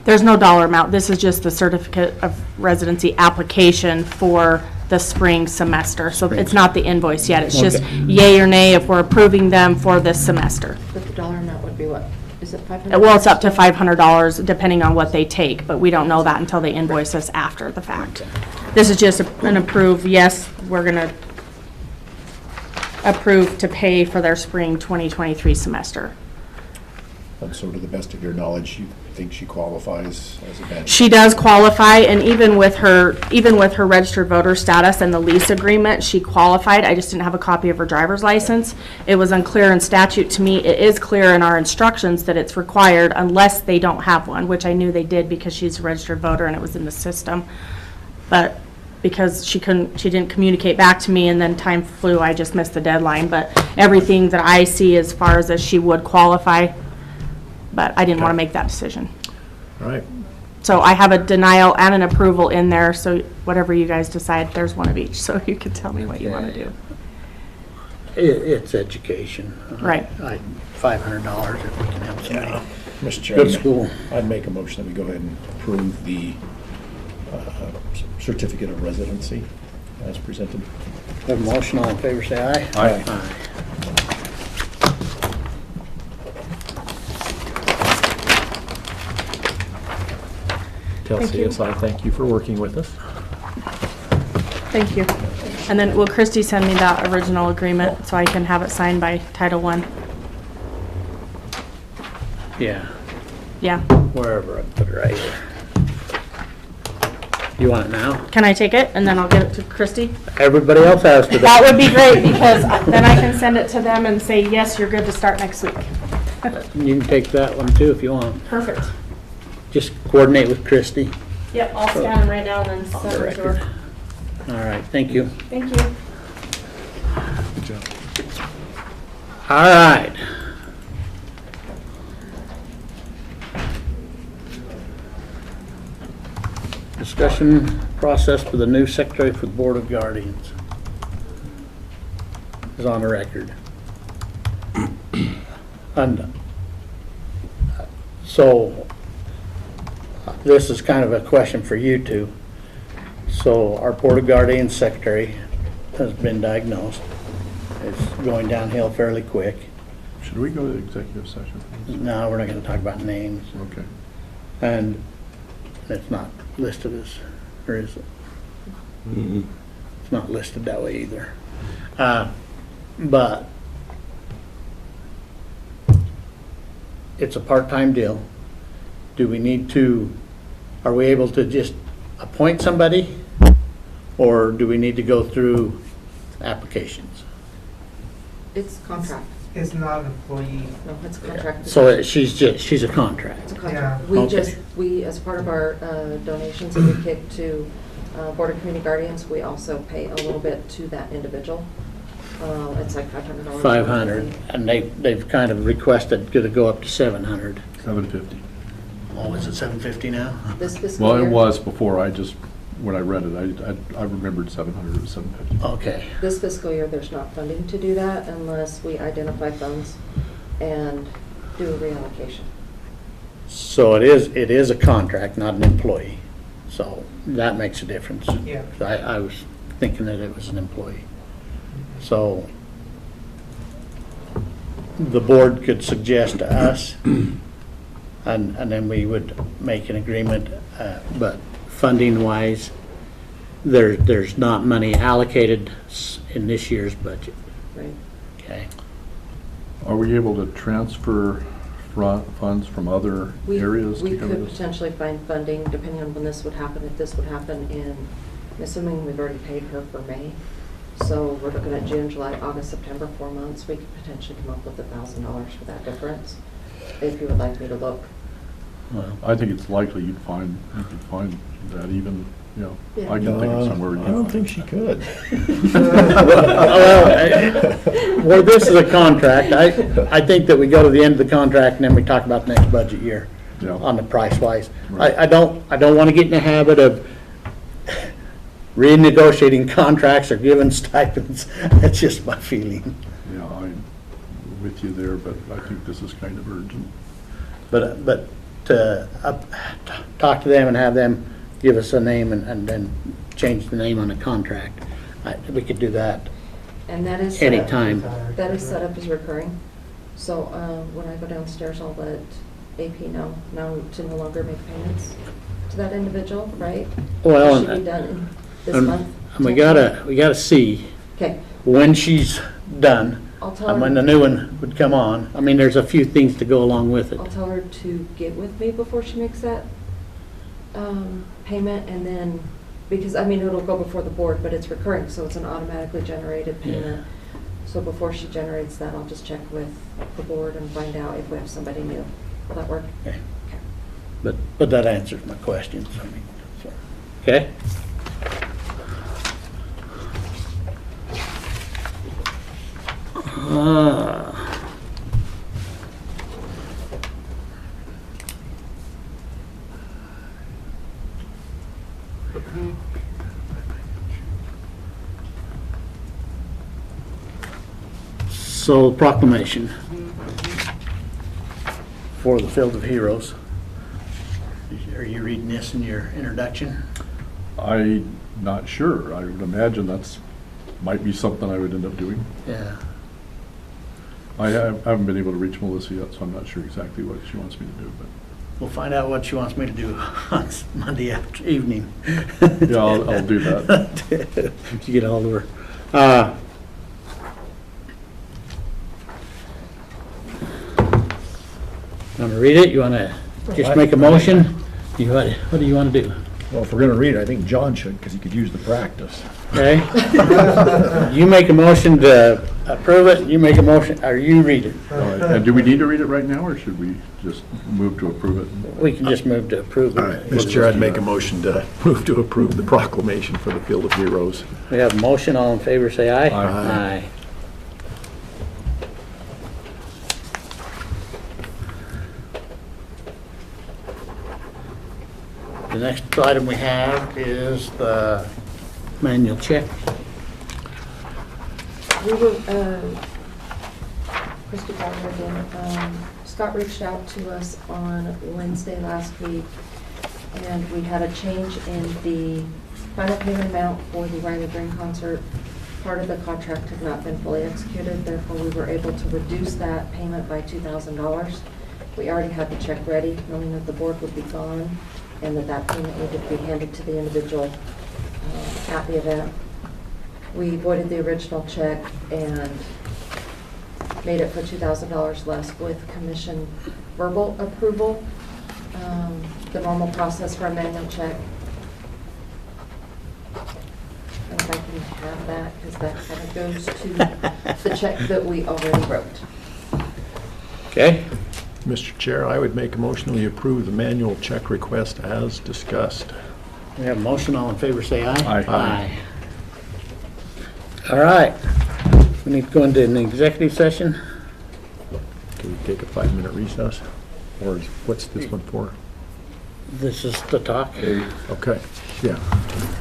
Speaker 13: There's no dollar amount. This is just the certificate of residency application for the spring semester. So it's not the invoice yet. It's just yay or nay if we're approving them for this semester.
Speaker 6: But the dollar amount would be what? Is it $500?
Speaker 13: Well, it's up to $500 depending on what they take, but we don't know that until they invoice us after the fact. This is just an approved, yes, we're going to approve to pay for their spring 2023 semester.
Speaker 3: And so to the best of your knowledge, you think she qualifies as a Bannock?
Speaker 13: She does qualify, and even with her registered voter status and the lease agreement, she qualified. I just didn't have a copy of her driver's license. It was unclear in statute to me. It is clear in our instructions that it's required unless they don't have one, which I knew they did because she's a registered voter and it was in the system. But because she didn't communicate back to me, and then time flew, I just missed the deadline. But everything that I see as far as she would qualify, but I didn't want to make that decision.
Speaker 3: All right.
Speaker 13: So I have a denial and an approval in there, so whatever you guys decide, there's one of each, so you can tell me what you want to do.
Speaker 2: It's education.
Speaker 13: Right.
Speaker 2: $500 if we can help somebody.
Speaker 3: Yeah. Mr. Chair,
Speaker 2: Good school.
Speaker 3: I'd make a motion that we go ahead and approve the certificate of residency as presented.
Speaker 2: Have a motion, all in favor, say aye.
Speaker 4: Aye.
Speaker 3: Tell
Speaker 13: Thank you.
Speaker 3: CSI thank you for working with us.
Speaker 13: Thank you. And then will Christie send me that original agreement so I can have it signed by Title I?
Speaker 2: Yeah,
Speaker 13: Yeah.
Speaker 2: wherever I put it right here. You want it now?
Speaker 13: Can I take it and then I'll give it to Christie?
Speaker 2: Everybody else has to.
Speaker 13: That would be great because then I can send it to them and say, yes, you're good to start next week.
Speaker 2: You can take that one too if you want.
Speaker 13: Perfect.
Speaker 2: Just coordinate with Christie
Speaker 13: Yep, I'll scan them right now and then
Speaker 2: on
Speaker 13: send
Speaker 2: the
Speaker 13: them to
Speaker 2: record.
Speaker 13: her.
Speaker 2: All right, thank you.
Speaker 13: Thank you.
Speaker 3: Good job.
Speaker 2: All right. Discussion process for the new secretary for the Board of Guardians is on the record. And so this is kind of a question for you two. So our Board of Guardians secretary has been diagnosed. It's going downhill fairly quick.
Speaker 4: Should we go to the executive session?
Speaker 2: No, we're not going to talk about names.
Speaker 4: Okay.
Speaker 2: And it's not listed as, or is it? It's not listed that way either. But it's a part-time deal. Do we need to, are we able to just appoint somebody? Or do we need to go through applications?
Speaker 6: It's contract.
Speaker 9: Is not an employee.
Speaker 6: No, it's a contract.
Speaker 2: So she's a contract.
Speaker 6: It's a
Speaker 9: Yeah.
Speaker 6: contract. We
Speaker 2: Okay.
Speaker 6: we, as part of our donations that we kick to Board of Community Guardians, we also pay a little bit to that individual. It's like $500.
Speaker 2: 500, and they've kind of requested to go up to 700.
Speaker 4: $750.
Speaker 2: Oh, is it 750 now?
Speaker 6: This fiscal
Speaker 4: Well,
Speaker 6: year.
Speaker 4: it was before, I just when I read it, I remembered 700 or 750.
Speaker 2: Okay.
Speaker 6: This fiscal year, there's not funding to do that unless we identify funds and do a reallocation.
Speaker 2: So it is a contract, not an employee. So that makes a difference.
Speaker 9: Yeah.
Speaker 2: I was thinking that it was an employee. So the board could suggest to us, and then we would make an agreement, but funding-wise, there's not money allocated in this year's budget.
Speaker 6: Right.
Speaker 2: Okay.
Speaker 4: Are we able to transfer funds from other areas
Speaker 6: We
Speaker 4: to cover
Speaker 6: could
Speaker 4: this?
Speaker 6: potentially find funding depending on when this would happen. If this would happen I'm assuming we've already paid her for May. So we're looking at June, July, August, September, 4 months. We could potentially come up with $1,000 for that difference, if you would like me to look.
Speaker 2: Well,
Speaker 4: I think it's likely you could find that even, I can think of somewhere.
Speaker 3: I don't think she could.
Speaker 2: Well, this is a contract. I think that we go to the end of the contract and then we talk about the next budget year
Speaker 4: Yeah.
Speaker 2: on the price-wise.
Speaker 4: Right.
Speaker 2: I don't want to get in the habit of renegotiating contracts or giving stipends. That's just my feeling.
Speaker 4: Yeah, I'm with you there, but I think this is kind of urgent.
Speaker 2: But to talk to them and have them give us a name and then change the name on the contract, we could do that
Speaker 6: And that is set up-
Speaker 2: anytime.
Speaker 6: That is set up as recurring. So when I go downstairs, I'll let AP know to no longer make payments to that individual, right?
Speaker 2: Well,
Speaker 6: It should be done in this
Speaker 2: and
Speaker 6: month.
Speaker 2: we gotta see
Speaker 6: Okay,
Speaker 2: when she's done
Speaker 6: I'll tell
Speaker 2: and when the
Speaker 6: her,
Speaker 2: new one would come on. I mean, there's a few things to go along with it.
Speaker 6: I'll tell her to get with me before she makes that payment, and then, because, it'll go before the board, but it's recurring, so it's an automatically generated payment. So before she generates that, I'll just check with the board and find out if we have somebody new. Will that work?
Speaker 2: Okay.
Speaker 6: Okay.
Speaker 2: But that answers my questions. So, okay? So proclamation for the Field of Heroes. Are you reading this in your introduction?
Speaker 4: I'm not sure. I would imagine might be something I would end up doing.
Speaker 2: Yeah.
Speaker 4: I haven't been able to reach Melissa yet, so I'm not sure exactly what she wants me to do, but.
Speaker 2: We'll find out what she wants me to do on Monday evening.
Speaker 4: Yeah, I'll do that.
Speaker 2: To get all over. Want to read it? You want to just make a motion? What do you want to do?
Speaker 3: Well, if we're gonna read it, I think John should, because he could use the practice.
Speaker 2: Okay? You make a motion to approve it, you make a motion, or you read it.
Speaker 4: All right. And do we need to read it right now, or should we just move to approve it?
Speaker 2: We can just move to approve it.
Speaker 3: All right, Mr. Chair, I'd make a motion to move to approve the proclamation for the Field of Heroes.
Speaker 2: We have a motion, all in favor, say aye.
Speaker 4: Aye.
Speaker 2: Aye. The next item we have is the manual check.
Speaker 6: We were, Christy Bauer again, Scott reached out to us on Wednesday last week, and we had a change in the final payment amount for the Riley Green concert. Part of the contract had not been fully executed, therefore we were able to reduce that payment by $2,000. We already had the check ready, knowing that the board would be gone, and that payment needed to be handed to the individual at the event. We voided the original check and made it for $2,000 less with commission verbal approval. The normal process for a manual check. And if I can have that, because that kind of goes to the check that we already wrote.
Speaker 2: Okay?
Speaker 3: Mr. Chair, I would make a motion we approve the manual check request as discussed.
Speaker 2: We have a motion, all in favor, say aye.
Speaker 4: Aye.
Speaker 2: All right. We need to go into an executive session.
Speaker 3: Can we take a 5-minute recess? Or what's this one for?
Speaker 2: This is the talk?
Speaker 3: Okay, yeah.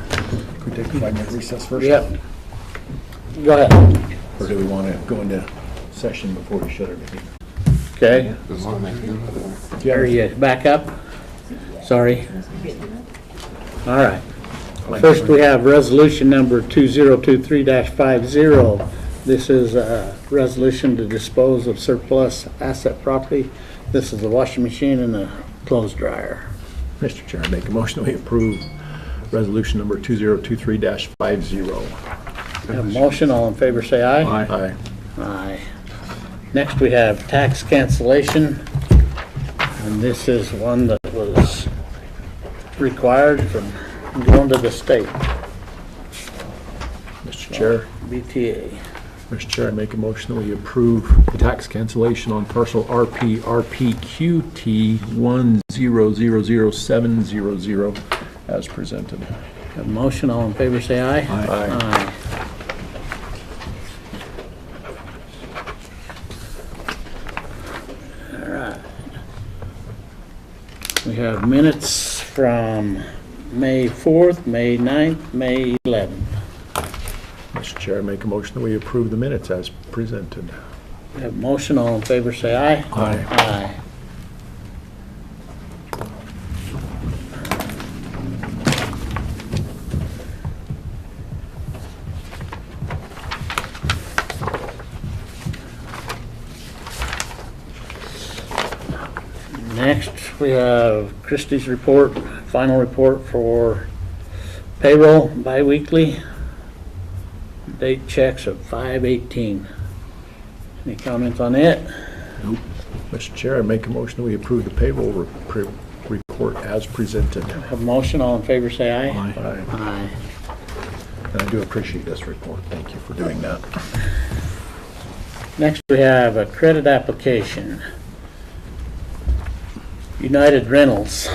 Speaker 3: Can we take a 5-minute recess first?
Speaker 2: Yep. Go ahead.
Speaker 3: Or do we want to go into session before we shut everything?
Speaker 2: Okay. Are you back up? Sorry. All right. First, we have resolution number 2023-50. This is a resolution to dispose of surplus asset property. This is the washing machine and the clothes dryer.
Speaker 3: Mr. Chair, I make a motion that we approve resolution number 2023-50.
Speaker 2: Have a motion, all in favor say aye.
Speaker 3: Aye.
Speaker 2: Aye. Next, we have tax cancellation, and this is one that was required from going to the state,
Speaker 3: Mr. Chair.
Speaker 2: BTA.
Speaker 3: Mr. Chair, I make a motion that we approve the tax cancellation on parcel RPQT 1000700 as presented.
Speaker 2: Have a motion, all in favor say aye.
Speaker 3: Aye.
Speaker 2: All right. We have minutes from May 4th, May 9th, May 11th.
Speaker 3: Mr. Chair, I make a motion that we approve the minutes as presented.
Speaker 2: We have a motion, all in favor say aye.
Speaker 3: Aye.
Speaker 2: Aye. Next, we have Christie's report, final report for payroll biweekly. Date checks of 5/18. Any comments on it?
Speaker 3: Nope. Mr. Chair, I make a motion that we approve the payroll report as presented.
Speaker 2: Have a motion, all in favor say aye.
Speaker 3: Aye.
Speaker 2: Aye.
Speaker 3: And I do appreciate this report. Thank you for doing that.
Speaker 2: Next, we have a credit application. United Rentals.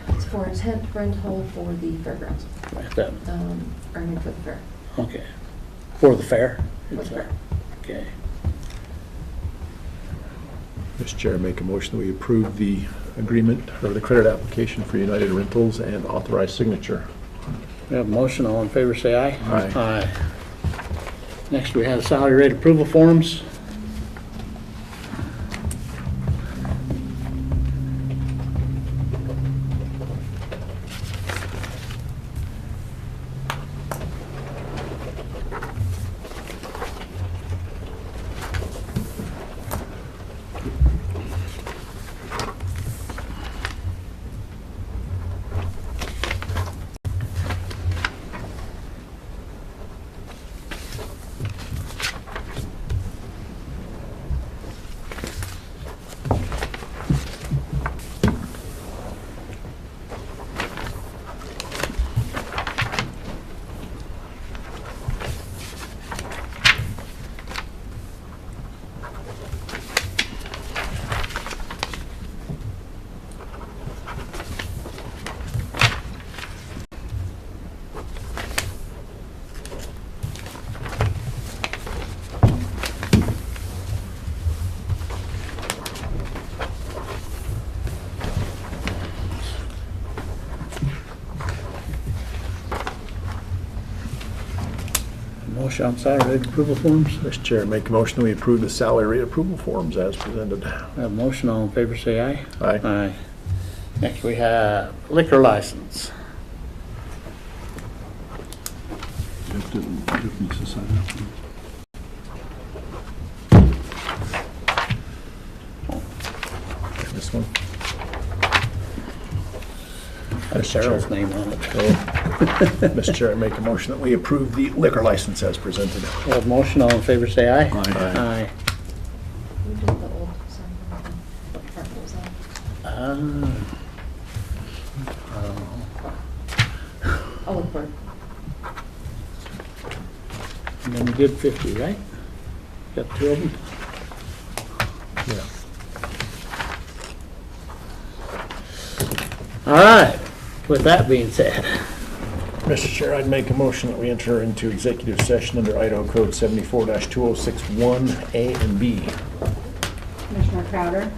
Speaker 6: It's for a tent rental for the fairgrounds,
Speaker 2: That-
Speaker 6: for the fair.
Speaker 2: Okay. For the fair?
Speaker 6: For the fair.
Speaker 2: Okay.
Speaker 3: Mr. Chair, I make a motion that we approve the agreement or the credit application for United Rentals and authorize signature.
Speaker 2: We have a motion, all in favor say aye.
Speaker 3: Aye.
Speaker 2: Aye. Next, we have salary rate approval forms. Motion on salary rate approval forms.
Speaker 3: Mr. Chair, make a motion that we approve the salary rate approval forms as presented.
Speaker 2: We have a motion, all in favor say aye.
Speaker 3: Aye.
Speaker 2: Aye. Next, we have liquor license.
Speaker 4: Jeff needs to sign that one.
Speaker 3: This one?
Speaker 2: Has Cheryl's name on it.
Speaker 3: Mr. Chair, I make a motion that we approve the liquor license as presented.
Speaker 2: We have a motion, all in favor say aye.
Speaker 3: Aye.
Speaker 6: We did the old sign, what part was that? I'll look for it.
Speaker 2: And then we did 50, right? Got two of them?
Speaker 3: Yeah.
Speaker 2: All right, with that being said,
Speaker 3: Mr. Chair, I'd make a motion that we enter into executive session under Idaho Code 74-2061A and B.
Speaker 7: Commissioner Crowder,